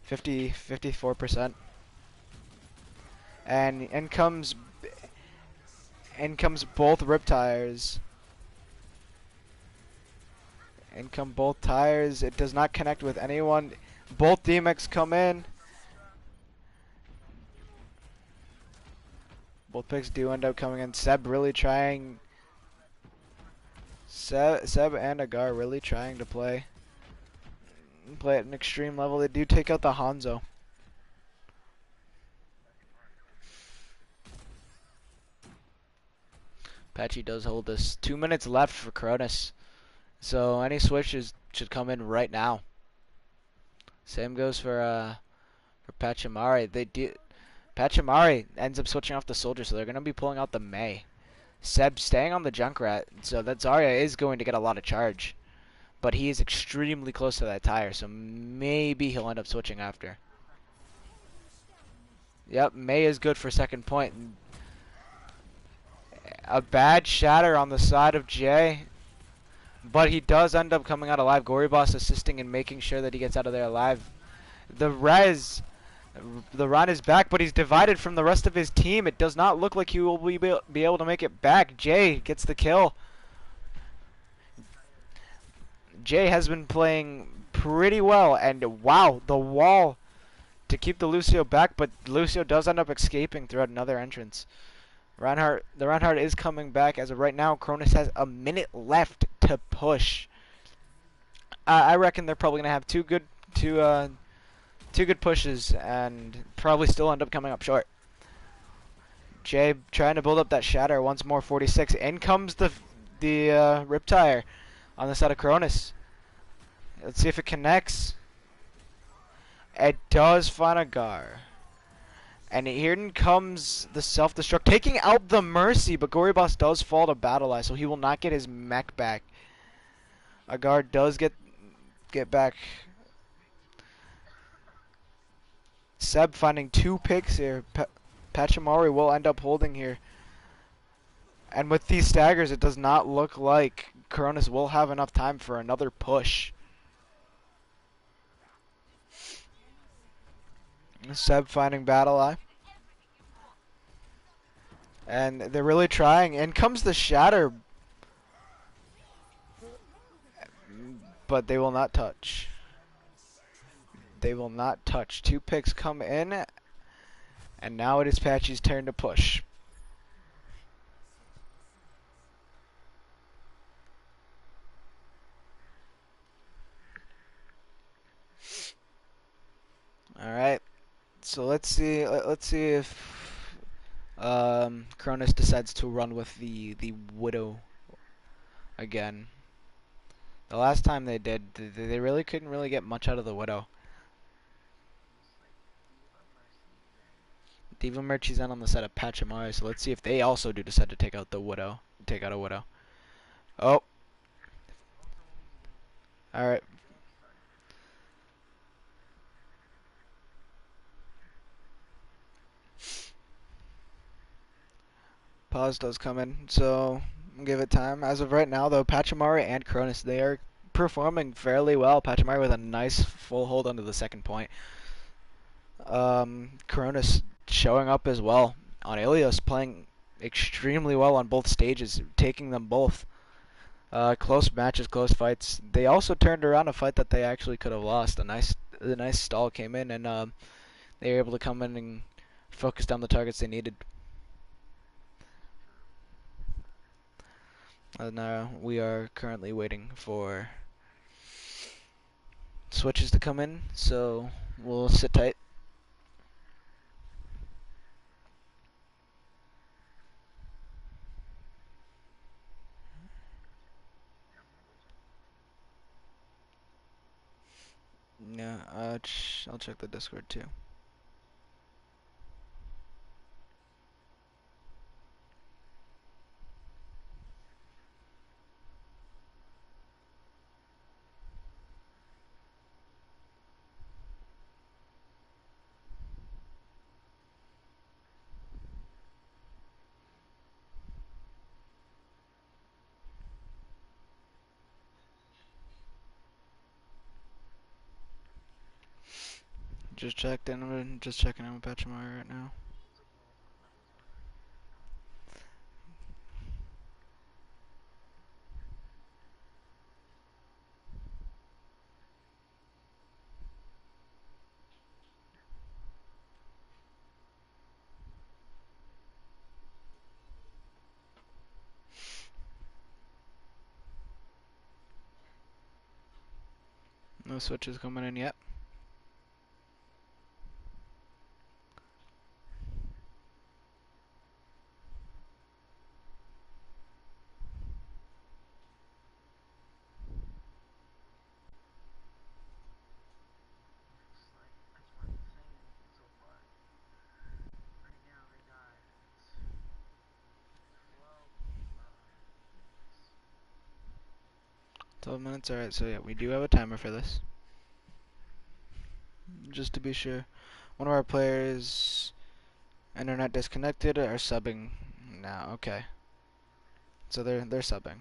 Speaker 1: 54%. And in comes both Riptires. In come both tires. It does not connect with anyone. Both DMX come in. Both picks do end up coming in. Seb really trying. Seb and Agar really trying to play at an extreme level. They do take out the Hanzo. Patchy does hold this. 2 minutes left for Cronus. So any switches should come in right now. Same goes for Pachimari. Pachimari ends up switching off the soldier, so they're gonna be pulling out the Mei. Seb staying on the Junkrat, so that Zarya is going to get a lot of charge. But he is extremely close to that tire, so maybe he'll end up switching after. Yep, Mei is good for second point. A bad shatter on the side of Jay. But he does end up coming out alive. Gory Boss assisting and making sure that he gets out of there alive. The run is back, but he's divided from the rest of his team. It does not look like he will be able to make it back. Jay gets the kill. Jay has been playing pretty well, and wow, the wall to keep the Lucio back, but Lucio does end up escaping throughout another entrance. The Reinhardt is coming back as of right now. Cronus has a minute left to push. I reckon they're probably gonna have two good pushes and probably still end up coming up short. Jay trying to build up that shatter once more. 46. In comes the Riptire on the side of Cronus. Let's see if it connects. It does find a Gar. And here comes the self-destruct, taking out the Mercy, but Gory Boss does fall to Battle Eye, so he will not get his mech back. Agar does get back. Seb finding 2 picks here. Pachimari will end up holding here. And with these staggers, it does not look like Cronus will have enough time for another push. Seb finding Battle Eye. And they're really trying. In comes the Shatter. But they will not touch. They will not touch. 2 picks come in. And now it is Patchy's turn to push. Alright. So let's see if Cronus decides to run with the Widow again. The last time they did, they really couldn't really get much out of the Widow. Diva Merchie's on the side of Pachimari, so let's see if they also do decide to take out the Widow. Take out a Widow. Oh. Alright. Pause does come in, so give it time. As of right now, though, Pachimari and Cronus, they are performing fairly well. Pachimari with a nice full hold onto the second point. Cronus showing up as well on Ilios, playing extremely well on both stages, taking them both. Close matches, close fights. They also turned around a fight that they actually could have lost. A nice stall came in, and they were able to come in and focus down the targets they needed. Now we are currently waiting for switches to come in, so we'll sit tight. Yeah, I'll check the Discord too. Just checked in. I'm just checking in with Pachimari right now.
Speaker 2: It's okay. I was wondering.
Speaker 1: No switches coming in yet.
Speaker 2: Looks like that's what it's saying so far. Right now they got 12 minutes.
Speaker 1: 12 minutes. All right. So yeah, we do have a timer for this. Just to be sure, one of our players internet disconnected are subbing now. Okay. So they're subbing.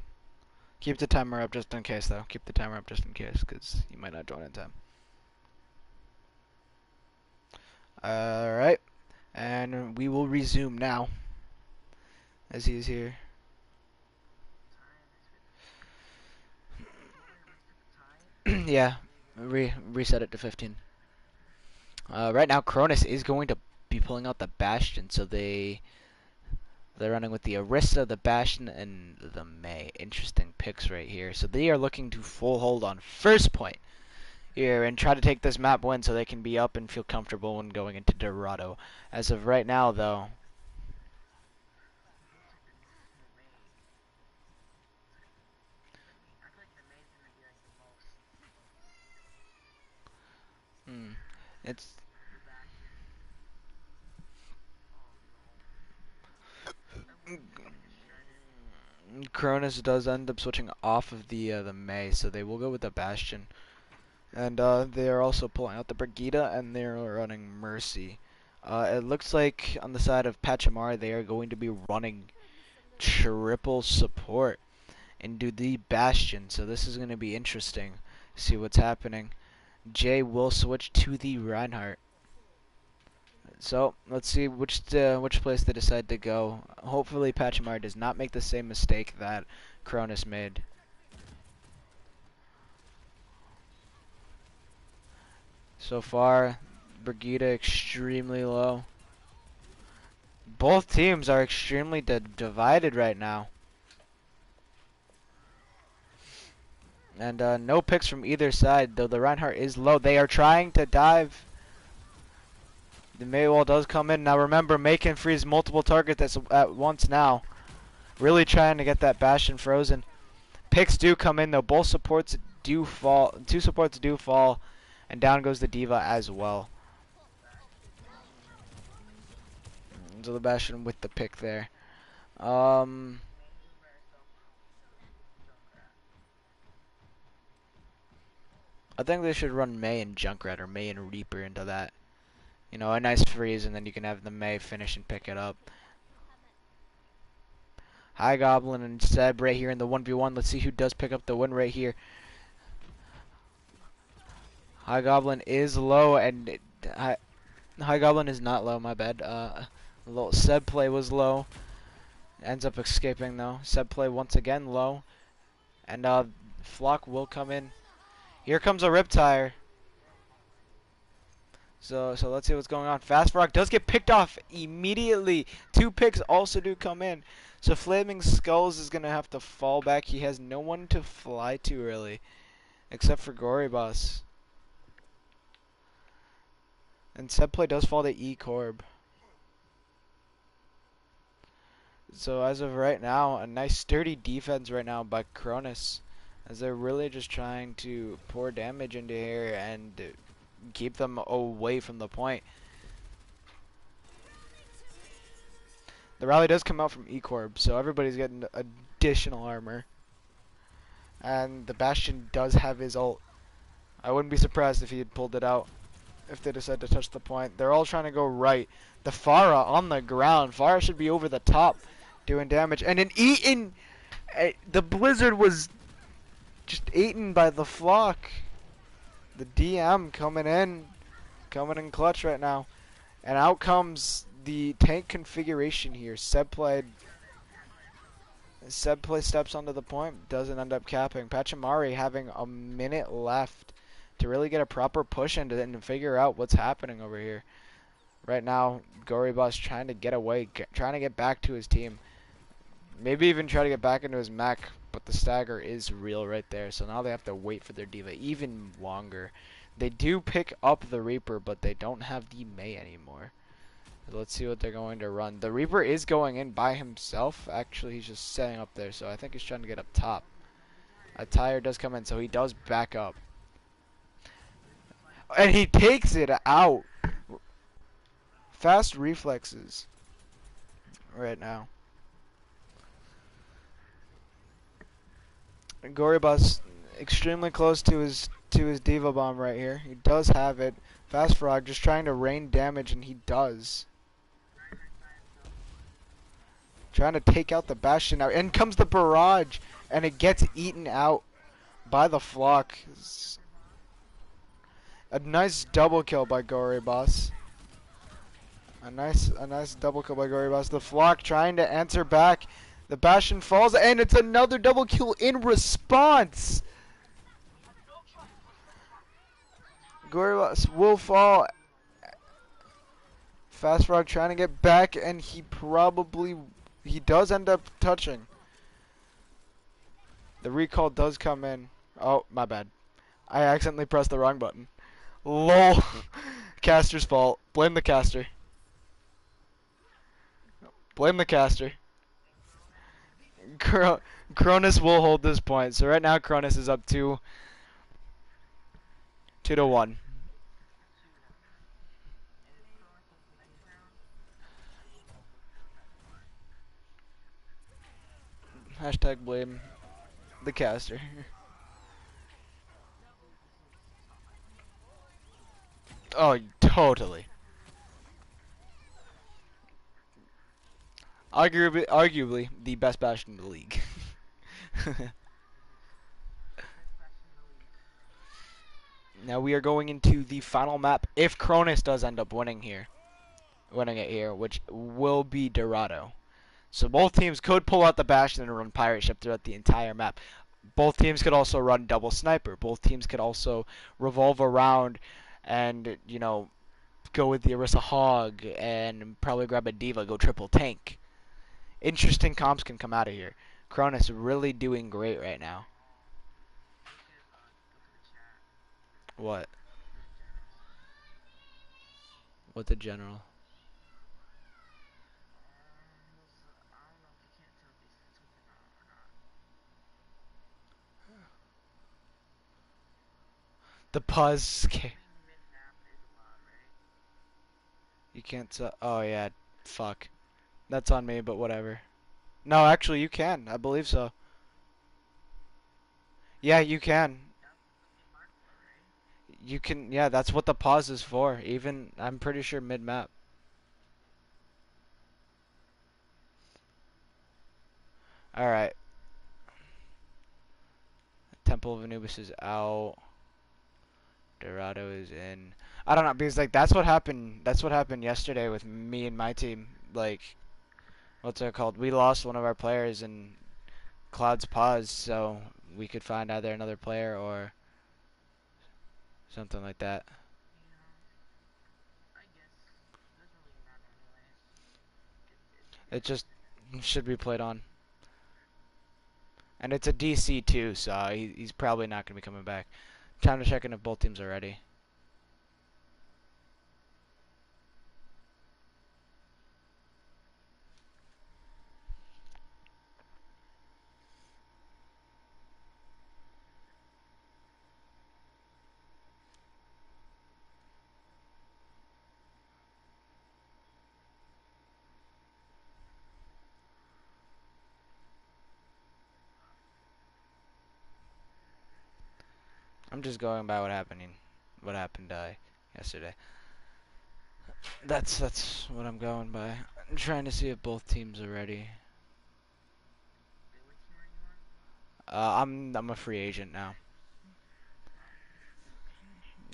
Speaker 1: Keep the timer up just in case, though. Keep the timer up just in case, because you might not join in time. Alright. And we will resume now. As he is here.
Speaker 2: Time is 15. Oh, they reset the time? I
Speaker 1: Yeah.
Speaker 2: believe it.
Speaker 1: Reset it to 15. Right now, Cronus is going to be pulling out the Bastion, so they're running with the Orisa, the Bastion, and the Mei. Interesting picks right here. So they are looking to full hold on first point here and try to take this map win so they can be up and feel comfortable when going into Dorado. As of right now, though,
Speaker 2: It looks like the May. I feel like the May's gonna be like the most.
Speaker 1: hmm, it's
Speaker 2: The Bastion. Oh no. Everyone's getting just shredded.
Speaker 1: Cronus does end up switching off of the Mei, so they will go with the Bastion. And they are also pulling out the Brigida, and they're running Mercy. It looks like on the side of Pachimari, they are going to be running triple support into the Bastion. So this is going to be interesting. See what's happening. Jay will switch to the Reinhardt. So let's see which place they decide to go. Hopefully Pachimari does not make the same mistake that Cronus made. So far, Brigida extremely low. Both teams are extremely divided right now. And no picks from either side, though the Reinhardt is low. They are trying to dive. The Maywall does come in. Now remember, May can freeze multiple targets at once now. Really trying to get that Bastion frozen. Picks do come in, though. Both supports do fall. Two supports do fall. And down goes the D.Va as well. So the Bastion with the pick there.
Speaker 2: May just let herself out into Junkrat.
Speaker 1: I think they should run May and Junkrat or May and Reaper into that. You know, a nice freeze, and then you can have the May finish and pick it up. High Goblin and Seb right here in the 1v1. Let's see who does pick up the win right here. High Goblin is low, and High Goblin is not low, my bad. Little Seb play was low. Ends up escaping, though. Seb play once again low. And Flock will come in. Here comes a Riptire. So let's see what's going on. Fast Frog does get picked off immediately. Two picks also do come in. So Flaming Skulls is going to have to fall back. He has no one to fly to, really. Except for Gory Boss. And Sebplay does fall to E-Corb. So as of right now, a nice sturdy defense right now by Cronus. As they're really just trying to pour damage into here and keep them away from the point. The rally does come out from E-Corb, so everybody's getting additional armor. And the Bastion does have his ult. I wouldn't be surprised if he had pulled it out if they decide to touch the point. They're all trying to go right. The Pharah on the ground. Pharah should be over the top doing damage. And an eaten... the Blizzard was just eaten by the Flock. The DM coming in. coming in clutch right now. And out comes the tank configuration here. Seb play steps onto the point, doesn't end up capping. Pachimari having a minute left to really get a proper push into it and figure out what's happening over here. Right now, Gorybus trying to get away, trying to get back to his team. Maybe even try to get back into his mech, but the stagger is real right there. So now they have to wait for their diva even longer. They do pick up the Reaper, but they don't have the Mei anymore. Let's see what they're going to run. The Reaper is going in by himself. Actually, he's just setting up there, so I think he's trying to get up top. A tire does come in, so he does back up. And he takes it out. Fast reflexes right now. Gorybus extremely close to his Diva Bomb right here. He does have it. Fast Frog just trying to rain damage, and he does. Trying to take out the Bastion now. In comes the barrage, and it gets eaten out by the Flock. A nice double kill by Gorybus. A nice double kill by Gorybus. The Flock trying to answer back. The Bastion falls, and it's another double kill in response. Gorybus will fall. Fast Frog trying to get back, and he does end up touching. The recall does come in. Oh, my bad. I accidentally pressed the wrong button. LOL. Caster's fault. Blame the caster. Blame the caster. Cronus will hold this point. So right now Cronus is up 2-1. Hashtag blame the caster. Oh, totally. Arguably the best Bastion in the league. Now we are going into the final map. If Cronus does end up winning it here, which will be Dorado. So both teams could pull out the Bastion and run Pirate Ship throughout the entire map. Both teams could also run double sniper. Both teams could also revolve around and, go with the Orisa Hog and probably grab a Diva, go triple tank. Interesting comps can come out of here. Cronus really doing great right now. What? What the general? The pause. You can't. Oh yeah. Fuck. That's on me, but whatever. No, actually, you can. I believe so. Yeah, you can. You can. Yeah, that's what the pause is for. Even I'm pretty sure mid map. All right. Temple of Anubis is out. Dorado is in. I don't know because that's what happened. That's what happened yesterday with me and my team. What's it called? We lost one of our players in Cloud's pause, so we could find either another player or something like that. It just should be played on. And it's a DC too, so he's probably not going to be coming back. Time to check in if both teams are ready. I'm just going by what happened yesterday. That's what I'm going by. I'm trying to see if both teams are ready. I'm a free agent now.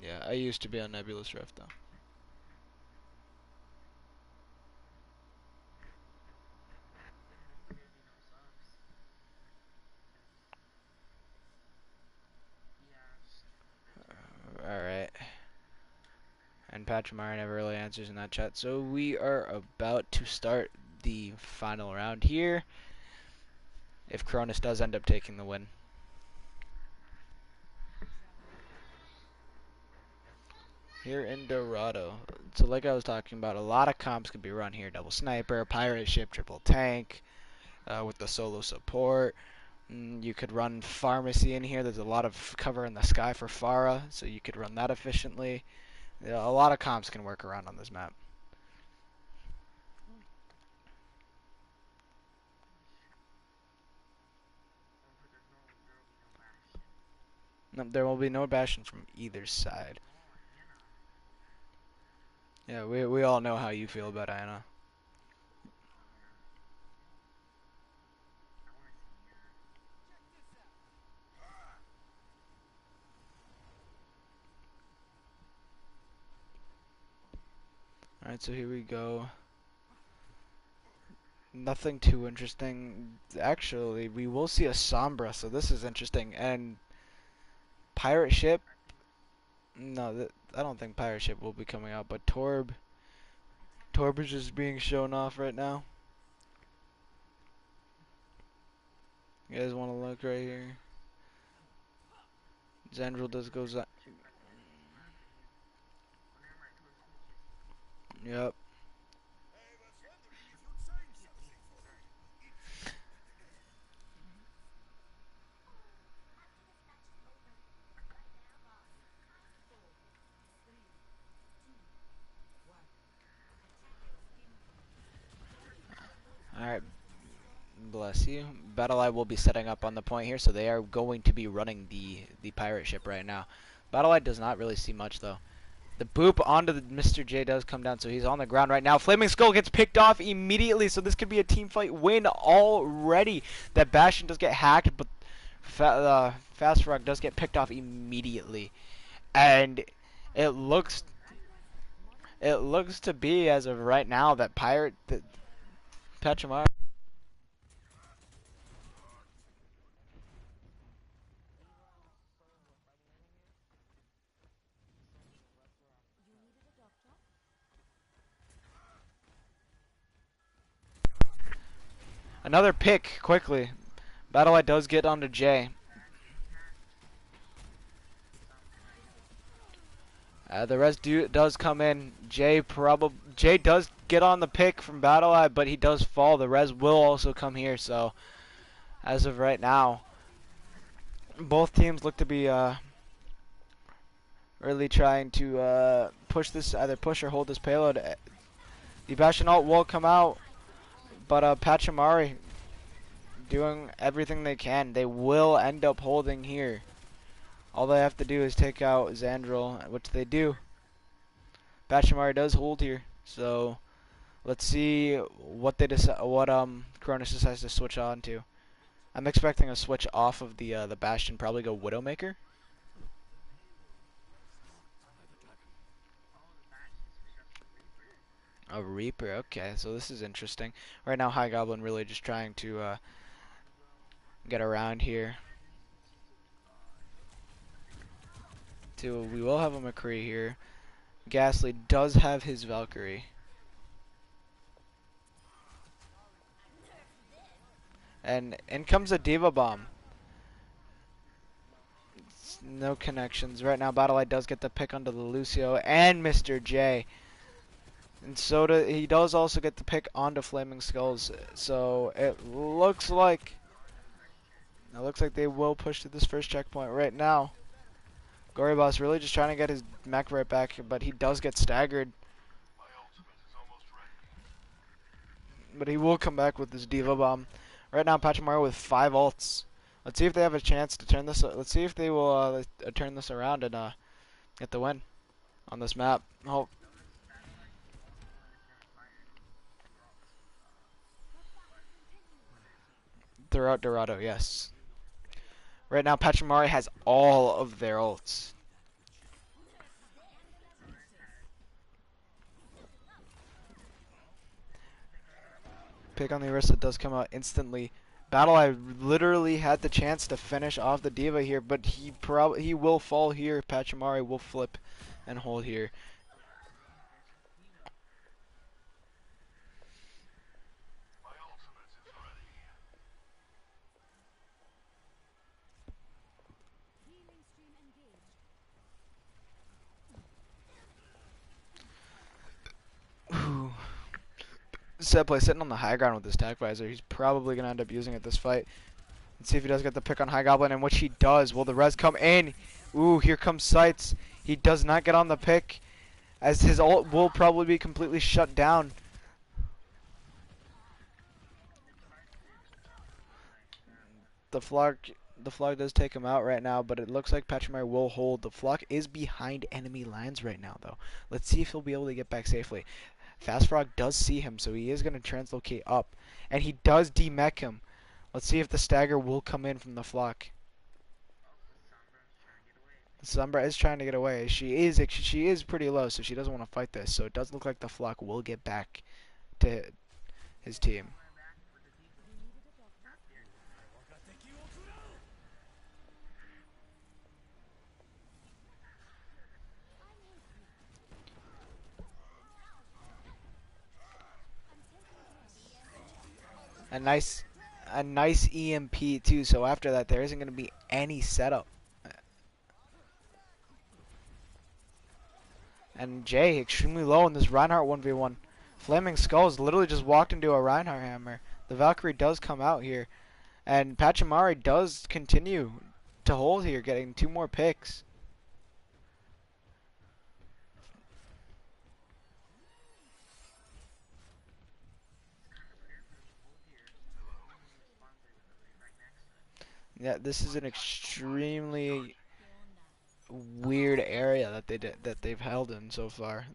Speaker 1: Yeah, I used to be on Nebulous Rift though. Pachimari never really answers in that chat. So we are about to start the final round here. If Cronus does end up taking the win. Here in Dorado. So like I was talking about, a lot of comps could be run here. Double Sniper, Pirate Ship, Triple Tank, with the solo support. You could run Pharmacy in here. There's a lot of cover in the sky for Pharah, so you could run that efficiently. Yeah, a lot of comps can work around on this map.
Speaker 2: But there's no, there will be no Bastion.
Speaker 1: No, there will be no Bastion from either side.
Speaker 2: Oh, Anna.
Speaker 1: Yeah, we all know how you feel about Anna.
Speaker 2: Yeah. I want to see Anna.
Speaker 1: Alright, so here we go. Nothing too interesting. Actually, we will see a Sombra, so this is interesting. And Pirate Ship.
Speaker 2: I think
Speaker 1: No, I don't think Pirate Ship will be coming out, but Torb. Torb is just being shown off right now. You guys want to look right here? Zandril does go.
Speaker 2: two Pachimari. Oh, never mind. Who kissed him?
Speaker 1: Yep.
Speaker 2: Excuse me. Sorry.
Speaker 1: Alright. Bless you. BattleEye will be setting up on the point here, so they are going to be running the pirate ship right now. BattleEye does not really see much though. The boop onto the Mr. J does come down, so he's on the ground right now. Flaming Skull gets picked off immediately, so this could be a team fight win already. That Bastion does get hacked, but Fast Frog does get picked off immediately, and it looks to be as of right now that Pachimari.
Speaker 2: Leroy solo fighting over here. He's solo. Let's go.
Speaker 1: Another pick quickly. BattleEye does get onto Jay.
Speaker 2: He has something.
Speaker 1: The rest does come in. Jay does get on the pick from BattleEye, but he does fall. The res will also come here. So as of right now, both teams look to be really trying to push this, either push or hold this payload. The Bastion ult will come out, but Pachimari doing everything they can. They will end up holding here. All they have to do is take out Zandril, which they do. Pachimari does hold here, so let's see what they decide. What Cronus decides to switch on to. I'm expecting a switch off of the Bastion. Probably go Widowmaker.
Speaker 2: Oh, the Bastion switched up to Reaper.
Speaker 1: A Reaper. Okay, so this is interesting. Right now, High Goblin really just trying to
Speaker 2: Well,
Speaker 1: get around here. We will have a McCree here. Ghastly does have his Valkyrie. And in comes a Diva Bomb. No connections. Right now, BattleEye does get the pick onto the Lucio and Mr. J. And so he does also get the pick onto Flaming Skulls. So it looks like they will push to this first checkpoint right now. Goryboss really just trying to get his mech right back, but he does get staggered. But he will come back with this Diva Bomb. Right now, Pachimari with 5 ults. Let's see if they have a chance to turn this. Let's see if they will turn this around and get the win on this map. Oh,
Speaker 2: BattleEye can pull in his fire throughout the team.
Speaker 1: throughout Dorado, yes. Right now, Pachimari has all of their ults.
Speaker 2: Cronus has
Speaker 1: Pick on the Orisa does come out instantly. BattleEye literally had the chance to finish off the Diva here, but he will fall here. Pachimari will flip and hold here. Sedplay sitting on the high ground with his tac visor. He's probably gonna end up using it this fight. Let's see if he does get the pick on High Goblin, and which he does. Will the res come in? Ooh, here comes Sights. He does not get on the pick, as his ult will probably be completely shut down. The flock, the flock does take him out right now, but it looks like Pachimari will hold. The flock is behind enemy lines right now, though. Let's see if he'll be able to get back safely. Fast Frog does see him, so he is going to translocate up, and he does demech him. Let's see if the stagger will come in from the flock. Sombra is trying to get away. She is pretty low, so she doesn't want to fight this. So it does look like the flock will get back to his team. A nice EMP too. So after that, there isn't going to be any setup. And Jay extremely low in this Reinhardt 1v1. Flaming Skulls literally just walked into a Reinhardt hammer. The Valkyrie does come out here. And Pachimari does continue to hold here, getting 2 more picks. Yeah, this is an extremely weird area that they've held in so far.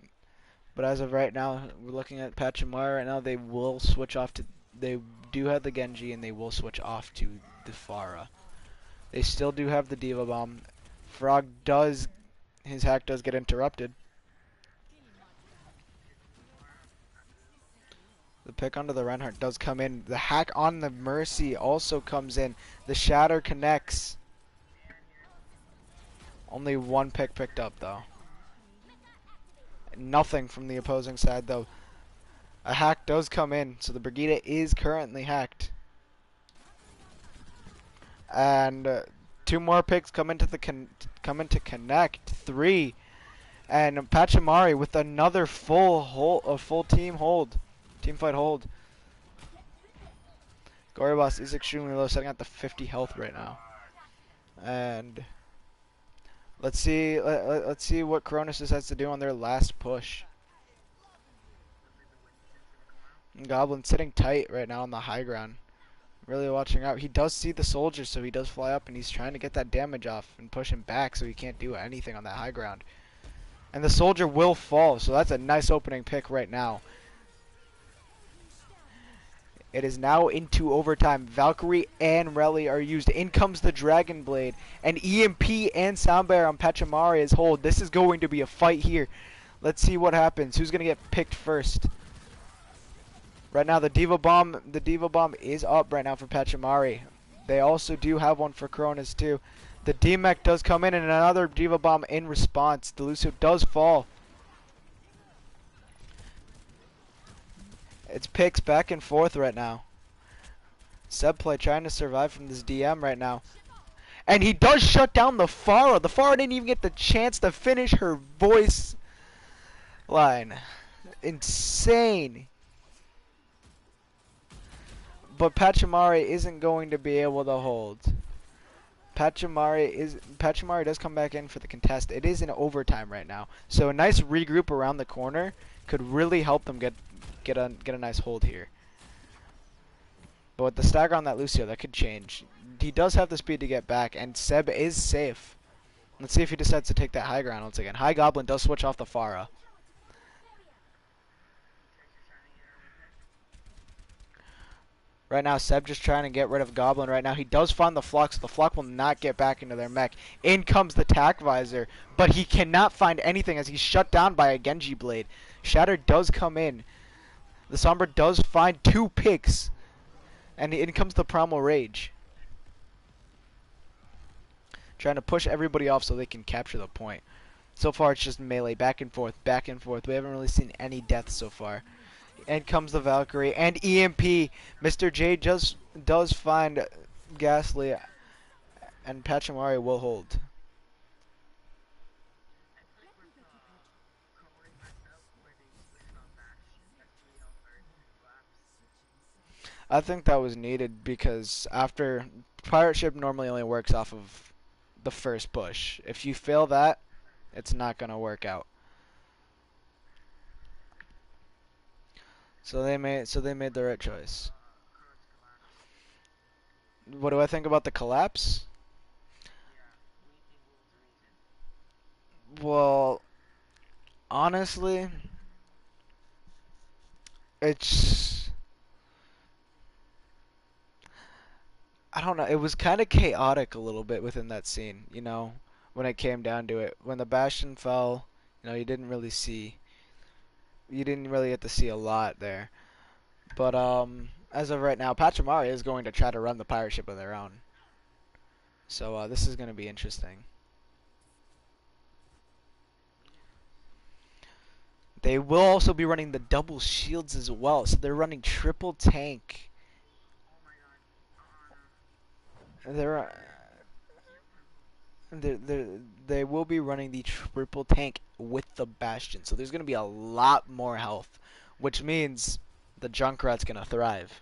Speaker 1: But as of right now, we're looking at Pachimari right now. They will switch off to. They do have the Genji, and they will switch off to the Pharah. They still do have the Diva Bomb. Frog does. His hack does get interrupted. The pick onto the Reinhardt does come in. The hack on the Mercy also comes in. The Shatter connects. Only 1 pick picked up, though. Nothing from the opposing side, though. A hack does come in, so the Brigida is currently hacked. And 2 more picks come into connect. 3, and Pachimari with another full team hold, team fight hold. Gorybas is extremely low, setting at the 50 health right now. And let's see what Cronus has to do on their last push. Goblin sitting tight right now on the high ground. Really watching out. He does see the soldier, so he does fly up, and he's trying to get that damage off and push him back so he can't do anything on that high ground. And the soldier will fall, so that's a nice opening pick right now. It is now into overtime. Valkyrie and Rally are used. In comes the Dragon Blade. And EMP and Soundbear on Pachimari's hold. This is going to be a fight here. Let's see what happens. Who's going to get picked first? Right now, the Diva Bomb is up right now for Pachimari. They also do have one for Cronus too. The D-Mech does come in, and another Diva Bomb in response. The Lucio does fall. It's picks back and forth right now. Sebplay trying to survive from this DM right now. And he does shut down the Pharah. The Pharah didn't even get the chance to finish her voice line. Insane. But Pachimari isn't going to be able to hold. Pachimari does come back in for the contest. It is in overtime right now. So a nice regroup around the corner could really help them get a nice hold here. But with the stagger on that Lucio, that could change. He does have the speed to get back, and Seb is safe. Let's see if he decides to take that high ground once again. High Goblin does switch off the Pharah. Right now, Seb just trying to get rid of Goblin right now. He does find the Flock, so the Flock will not get back into their mech. In comes the Tac Visor, but he cannot find anything as he's shut down by a Genji Blade. Shatter does come in. The Sombra does find 2 picks, and in comes the Primal Rage. Trying to push everybody off so they can capture the point. So far, it's just melee, back and forth, back and forth. We haven't really seen any deaths so far. And comes the Valkyrie and EMP. Mr. J just does find Ghastly, and Pachimari will hold. I think that was needed because after pirate ship normally only works off of the first push. If you fail that, it's not gonna work out. So they made the right choice.
Speaker 2: Cronus collapse.
Speaker 1: What do I think about the collapse?
Speaker 2: Yeah. What do you think was the reason?
Speaker 1: Well, honestly, it's I don't know. It was kind of chaotic a little bit within that scene, when it came down to it. When the Bastion fell, you didn't really get to see a lot there. But as of right now, Pachimari is going to try to run the pirate ship of their own. So this is going to be interesting. They will also be running the double shields as well. So they're running triple tank.
Speaker 2: Oh my god.
Speaker 1: They're
Speaker 2: Shield removal.
Speaker 1: they will be running the triple tank with the Bastion. So there's going to be a lot more health, which means the Junkrat's going to thrive.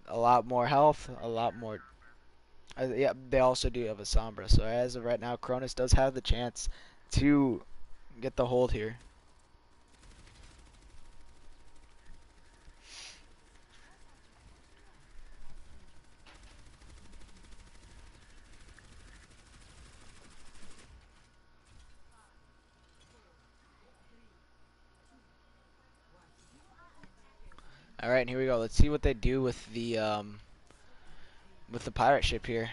Speaker 1: A lot more health,
Speaker 2: They
Speaker 1: a
Speaker 2: do
Speaker 1: lot
Speaker 2: have
Speaker 1: more.
Speaker 2: Sombra.
Speaker 1: Yeah, they also do have a Sombra. So as of right now, Cronus does have the chance to get the hold here. All right, and here we go. Let's see what they do with the pirate ship here.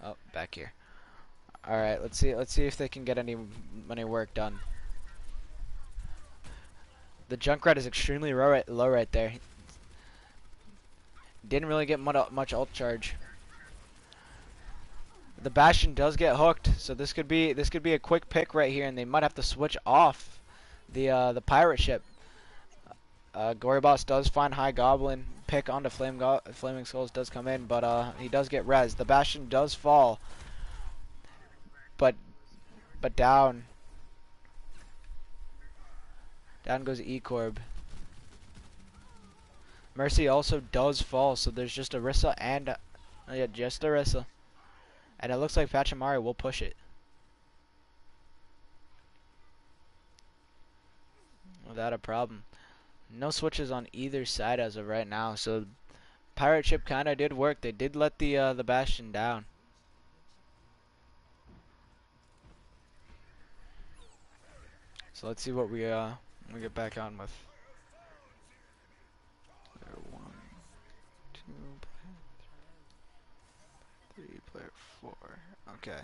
Speaker 1: Oh, back here. All right, let's see. Let's see if they can get any work done. The Junkrat is extremely low right there. Didn't really get much ult charge. The Bastion does get hooked, so this could be a quick pick right here, and they might have to switch off the pirate ship. Gory Boss does find High Goblin. Pick onto Flaming Skulls does come in, but he does get res. The Bastion does fall, but down goes E-Corb. Mercy also does fall, so there's just Orisa and yeah, just Orisa, and it looks like Pachimari will push it without a problem. No switches on either side as of right now, so pirate ship kind of did work. They did let the Bastion down. So let's see what we get back on with. Player one, two, player three, player four. Okay.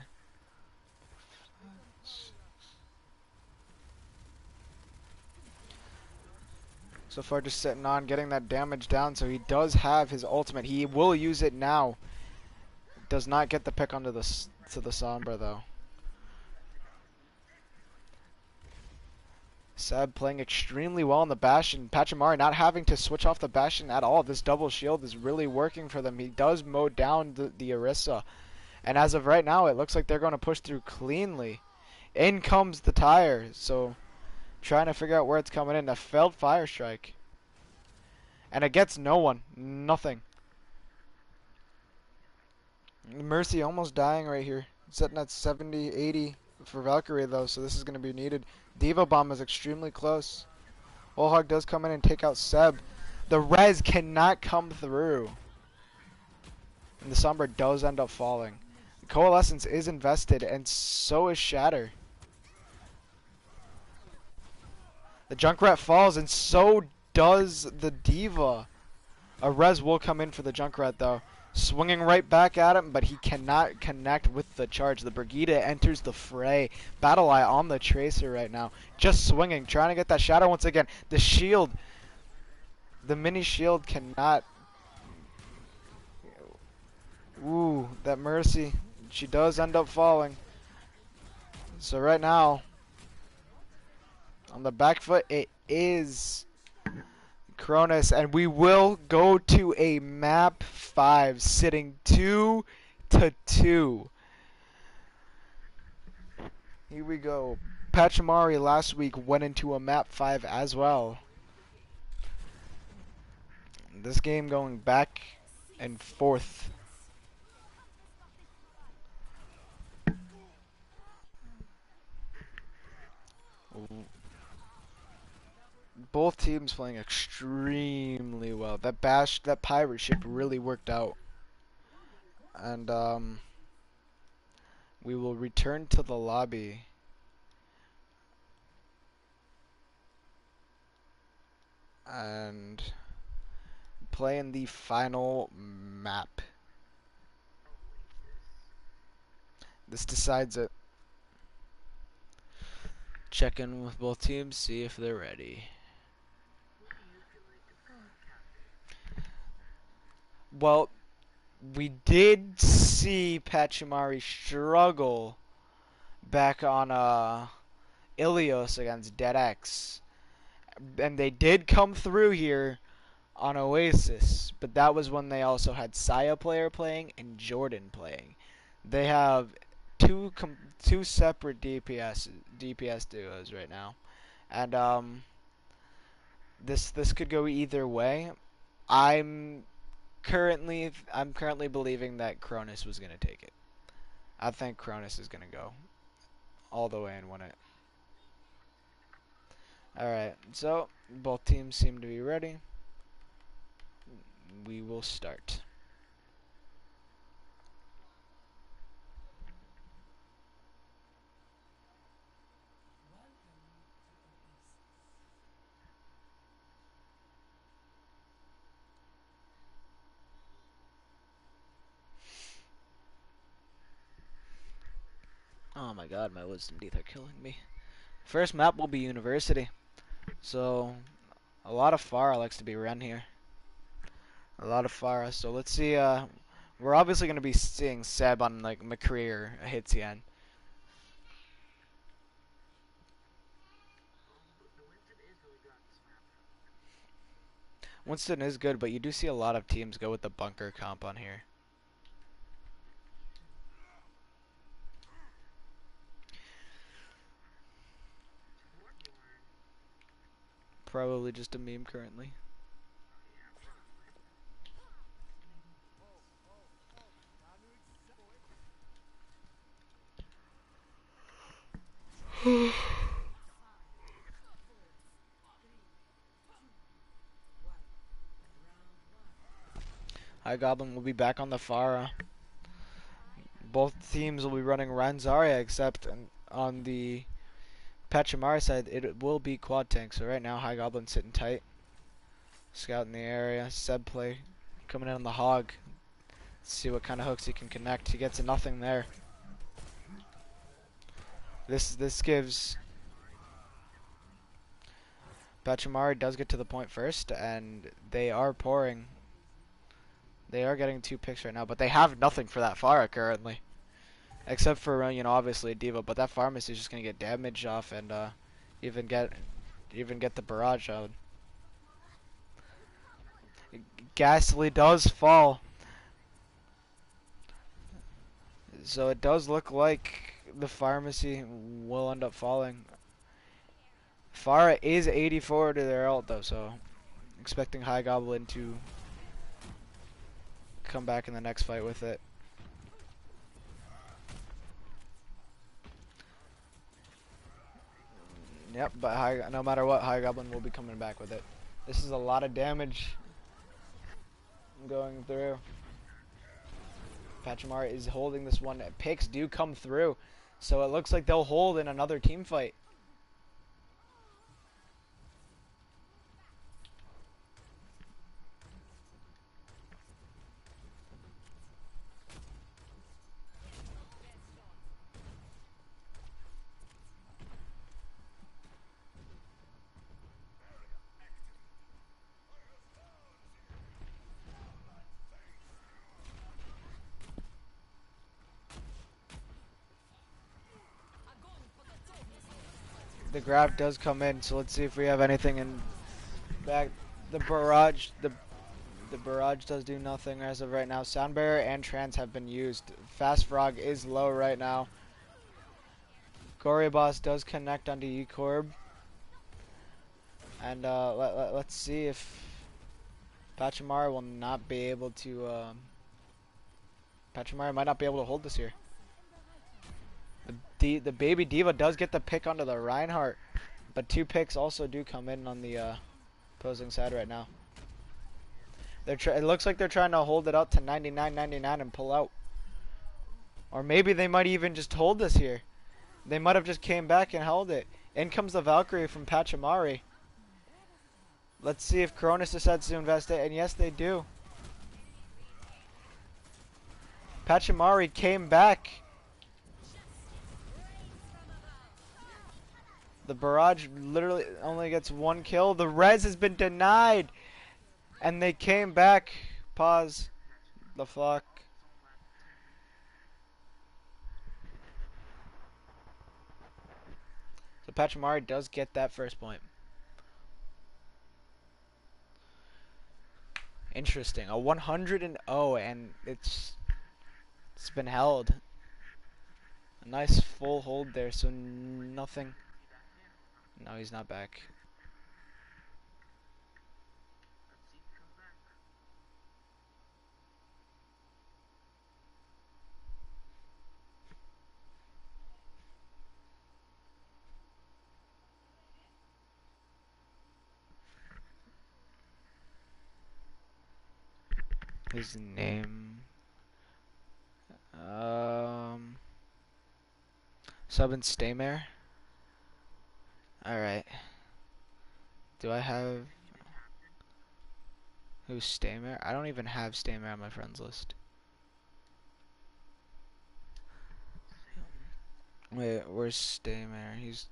Speaker 1: So far, just sitting on, getting that damage down. So he does have his ultimate. He will use it now. Does not get the pick onto the Sombra though. Seb playing extremely well on the Bastion. Pachimari not having to switch off the Bastion at all. This double shield is really working for them. He does mow down the Orisa. And as of right now, it looks like they're going to push through cleanly. In comes the tire. So trying to figure out where it's coming in. A failed fire strike. And it gets no one. Nothing. Mercy almost dying right here. Sitting at 70, 80 for Valkyrie though, so this is going to be needed. Diva Bomb is extremely close. Olhog does come in and take out Seb. The res cannot come through. And the Sombra does end up falling. Coalescence is invested, and so is Shatter. The Junkrat falls, and so does the Diva. A res will come in for the Junkrat though. Swinging right back at him, but he cannot connect with the charge. The Brigida enters the fray. Battle Eye on the Tracer right now. Just swinging, trying to get that shadow once again. The shield, the mini shield cannot. Ooh, that Mercy. She does end up falling. So right now, on the back foot, it is Cronus, and we will go to a map 5, sitting 2-2. Here we go. Pachimari last week went into a map 5 as well. This game going back and forth. Both teams playing extremely well. That pirate ship really worked out. And we will return to the lobby. And play in the final map. This decides it. Check in with both teams, see if they're ready. Well, we did see Pachimari struggle back on Ilios against Dead X. And they did come through here on Oasis, but that was when they also had Saya player playing and Jordan playing. They have two separate DPS duos right now, and this could go either way. I'm currently believing that Cronus was gonna take it. I think Cronus is gonna go all the way and win it. All right, so both teams seem to be ready. We will start. Oh my god, my wisdom teeth are killing me. First map will be University. So, a lot of Pharah likes to be run here. A lot of Pharah. So let's see, we're obviously going to be seeing Seb on, like, McCree or Hitzian. Winston is good, but you do see a lot of teams go with the bunker comp on here. Probably just a meme currently. High Goblin will be back on the Pharah. Both teams will be running Ren Zarya, except on the Pachimari side, it will be quad tank. So right now, High Goblin sitting tight, scouting the area. Seb play coming in on the Hog. Let's see what kind of hooks he can connect. He gets a nothing there. This gives Pachimari does get to the point first, and they are pouring. They are getting 2 picks right now, but they have nothing for that Pharah currently. Except for, obviously a Diva, but that Pharmacy is just going to get damage off and even get the barrage out. Ghastly does fall. So it does look like the Pharmacy will end up falling. Pharah is 84 to their ult though, so expecting High Goblin to come back in the next fight with it. Yep, but no matter what, High Goblin will be coming back with it. This is a lot of damage going through. Pachimari is holding this one. Picks do come through, so it looks like they'll hold in another team fight. The grab does come in, so let's see if we have anything in back. The barrage does do nothing as of right now. Sound barrier and trance have been used. Fast frog is low right now. Gory boss does connect onto E-Corb. And let's see if Pachimari will not be able to. Pachimari might not be able to hold this here. The baby diva does get the pick onto the Reinhardt, but 2 picks also do come in on the opposing side right now. It looks like they're trying to hold it out to 99.99 and pull out, or maybe they might even just hold this here. They might have just came back and held it. In comes the Valkyrie from Pachimari. Let's see if Cronus decides to invest it, and yes, they do. Pachimari came back. The barrage literally only gets 1 kill. The res has been denied, and they came back. Pause the flock. So Pachimari does get that first point. Interesting. A 100-0, and it's been held. A nice full hold there, so nothing. No, he's not back. His name. Sub and Staymare. Alright. Do I have... Who's Staymare? I don't even have Staymare on my friends list. Wait, where's Staymare? He's...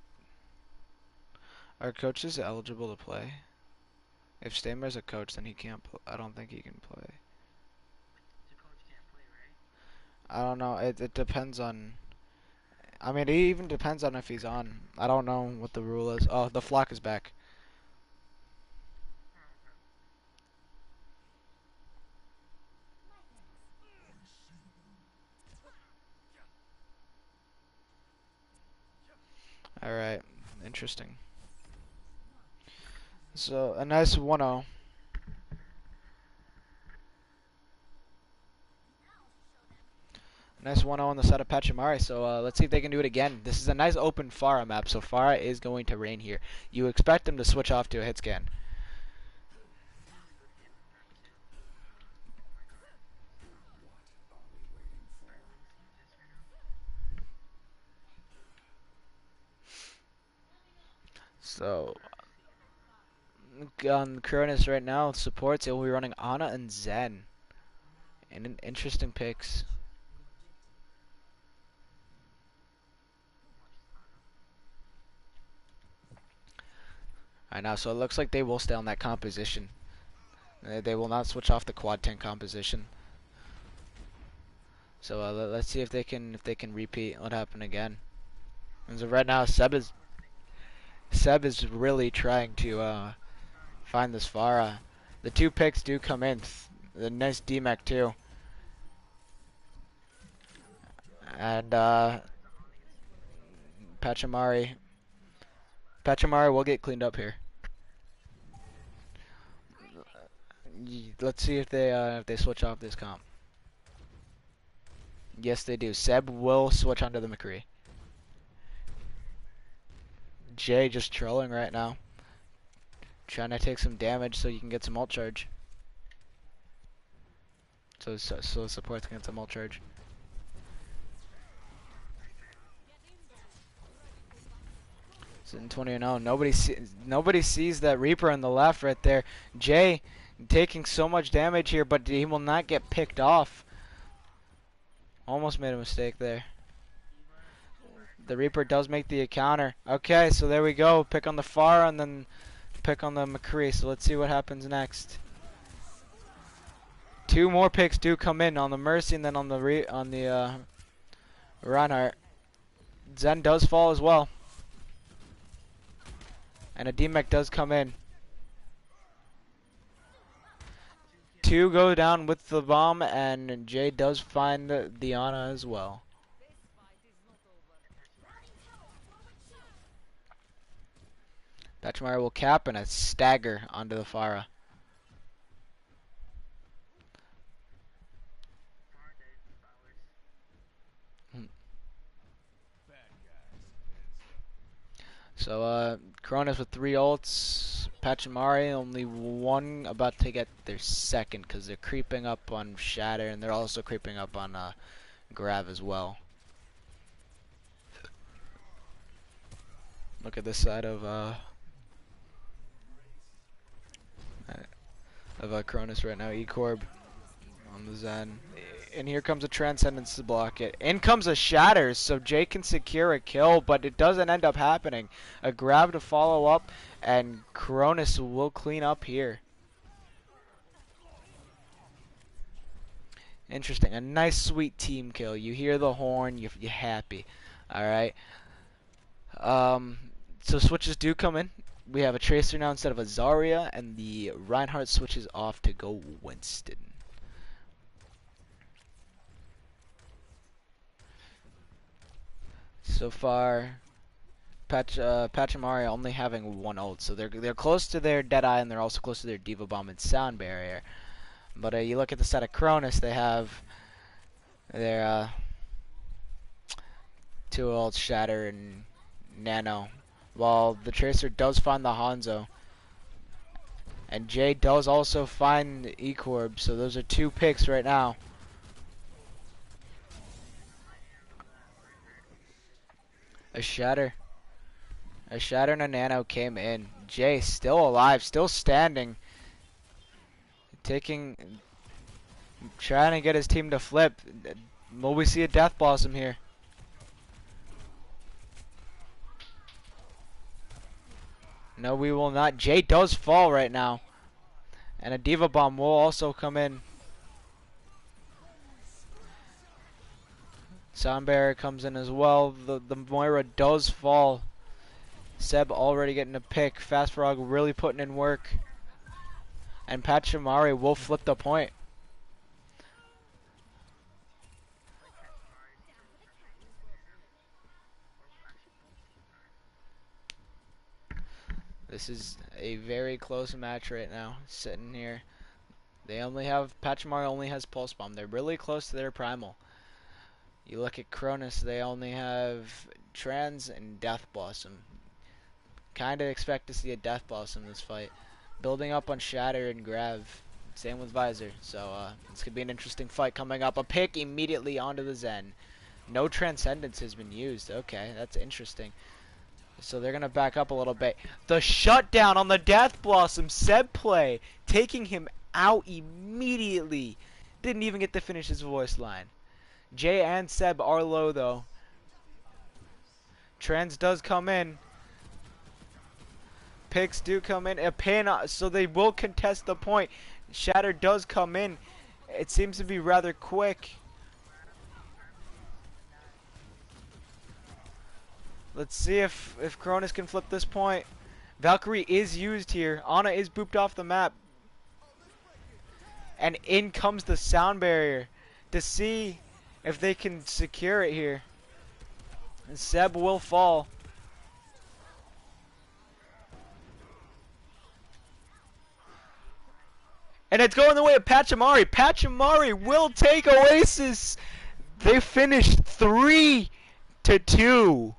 Speaker 1: Are coaches eligible to play? If Staymare's a coach, then he can't I don't think he can play. I don't know. It depends on... I mean, it even depends on if he's on. I don't know what the rule is. Oh, the flock is back. Alright, interesting. So, a nice 1-0. Nice 1-0 on the side of Pachimari, so let's see if they can do it again. This is a nice open Pharah map, so Pharah is going to reign here. You expect them to switch off to a hit scan. So, on Cronus right now, supports, it will be running Ana and Zen. And an interesting picks. Alright, now, so it looks like they will stay on that composition. They will not switch off the quad tank composition. So let's see if they can repeat what happened again. And so right now, Seb is really trying to find this Pharah. The 2 picks do come in. The nice DMAC too. And Pachimari will get cleaned up here. Let's see if they switch off this comp. Yes, they do. Seb will switch onto the McCree. Jay just trolling right now. Trying to take some damage so you can get some ult charge. So supports can get some ult charge. Sitting 20-0. Nobody sees that Reaper on the left right there. Jay taking so much damage here, but he will not get picked off. Almost made a mistake there. The Reaper does make the counter. Okay, so there we go. Pick on the Pharah and then pick on the McCree. So let's see what happens next. 2 more picks do come in on the Mercy and then on the Reinhardt. Zen does fall as well. And a DMAC does come in. 2 go down with the bomb, and Jay does find the Ana as well. Pachimari will cap and a stagger onto the Pharah. So, Cronus with 3 ults. Pachimari, only one about to get their second because they're creeping up on Shatter and they're also creeping up on Grav as well. Look at this side of Cronus right now. E-Corb on the Zen. And here comes a Transcendence to block it. In comes a Shatter, so Jay can secure a kill, but it doesn't end up happening. A grab to follow up, and Cronus will clean up here. Interesting. A nice, sweet team kill. You hear the horn, you're happy. Alright. So switches do come in. We have a Tracer now instead of a Zarya, and the Reinhardt switches off to go Winston. So far, Pachimari only having 1 ult, so they're close to their Deadeye, and they're also close to their Diva Bomb and Sound Barrier. But you look at the set of Cronus, they have their 2 ults, Shatter and Nano, while the Tracer does find the Hanzo. And Jay does also find the E-Corb, so those are 2 picks right now. A Shatter. A Shatter and a Nano came in. Jay still alive, still standing. Trying to get his team to flip. Will we see a Death Blossom here? No, we will not. Jay does fall right now. And a Diva Bomb will also come in. Sound Barrier comes in as well. The Moira does fall. Seb already getting a pick. Fast Frog really putting in work. And Pachimari will flip the point. This is a very close match right now. Sitting here. Pachimari only has Pulse Bomb. They're really close to their Primal. You look at Cronus, they only have Trans and Death Blossom. Kinda expect to see a Death Blossom in this fight. Building up on Shatter and Grav. Same with Visor. So this could be an interesting fight coming up. A pick immediately onto the Zen. No Transcendence has been used. Okay, that's interesting. So they're going to back up a little bit. The shutdown on the Death Blossom. Seb play. Taking him out immediately. Didn't even get to finish his voice line. Jay and Seb are low though. Trans does come in. Picks do come in. A pin, so they will contest the point. Shatter does come in. It seems to be rather quick. Let's see if Cronus can flip this point. Valkyrie is used here. Ana is booped off the map. And in comes the Sound Barrier to see if they can secure it here. And Seb will fall. And it's going the way of Pachimari. Pachimari will take Oasis. They finished 3-2.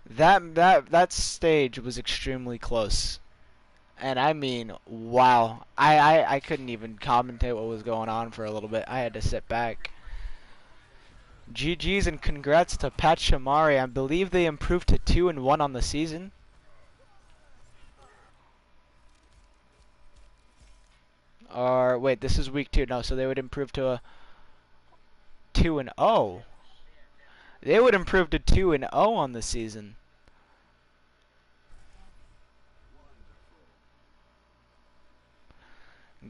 Speaker 1: That stage was extremely close. And I mean, wow. I couldn't even commentate what was going on for a little bit. I had to sit back. GG's and congrats to Pachimari. I believe they improved to 2-1 on the season. Or wait, this is week 2. No, so they would improve to a 2-0. They would improve to 2-0 on the season.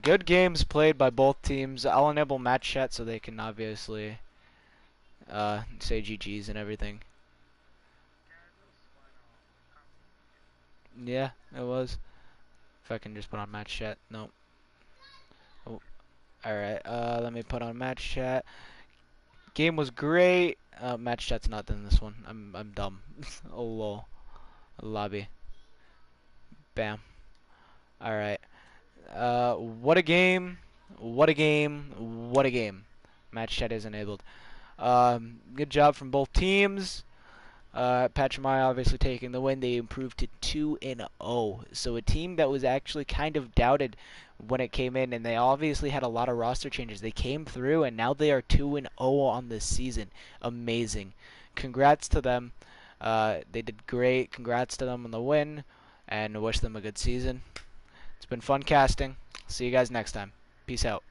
Speaker 1: Good games played by both teams. I'll enable match chat so they can obviously say GG's and everything. Yeah, it was. If I can just put on match chat. Nope. Oh. Alright, let me put on match chat. Game was great. Match chat's not in this one. I'm dumb. Oh lol. Lobby. Bam. Alright. What a game. What a game. What a game. Match chat is enabled. Good job from both teams. Pachimari obviously taking the win. They improved to 2-0. So a team that was actually kind of doubted when it came in, and they obviously had a lot of roster changes. They came through, and now they are 2-0 on this season. Amazing. Congrats to them. They did great. Congrats to them on the win, and wish them a good season. It's been fun casting. See you guys next time. Peace out.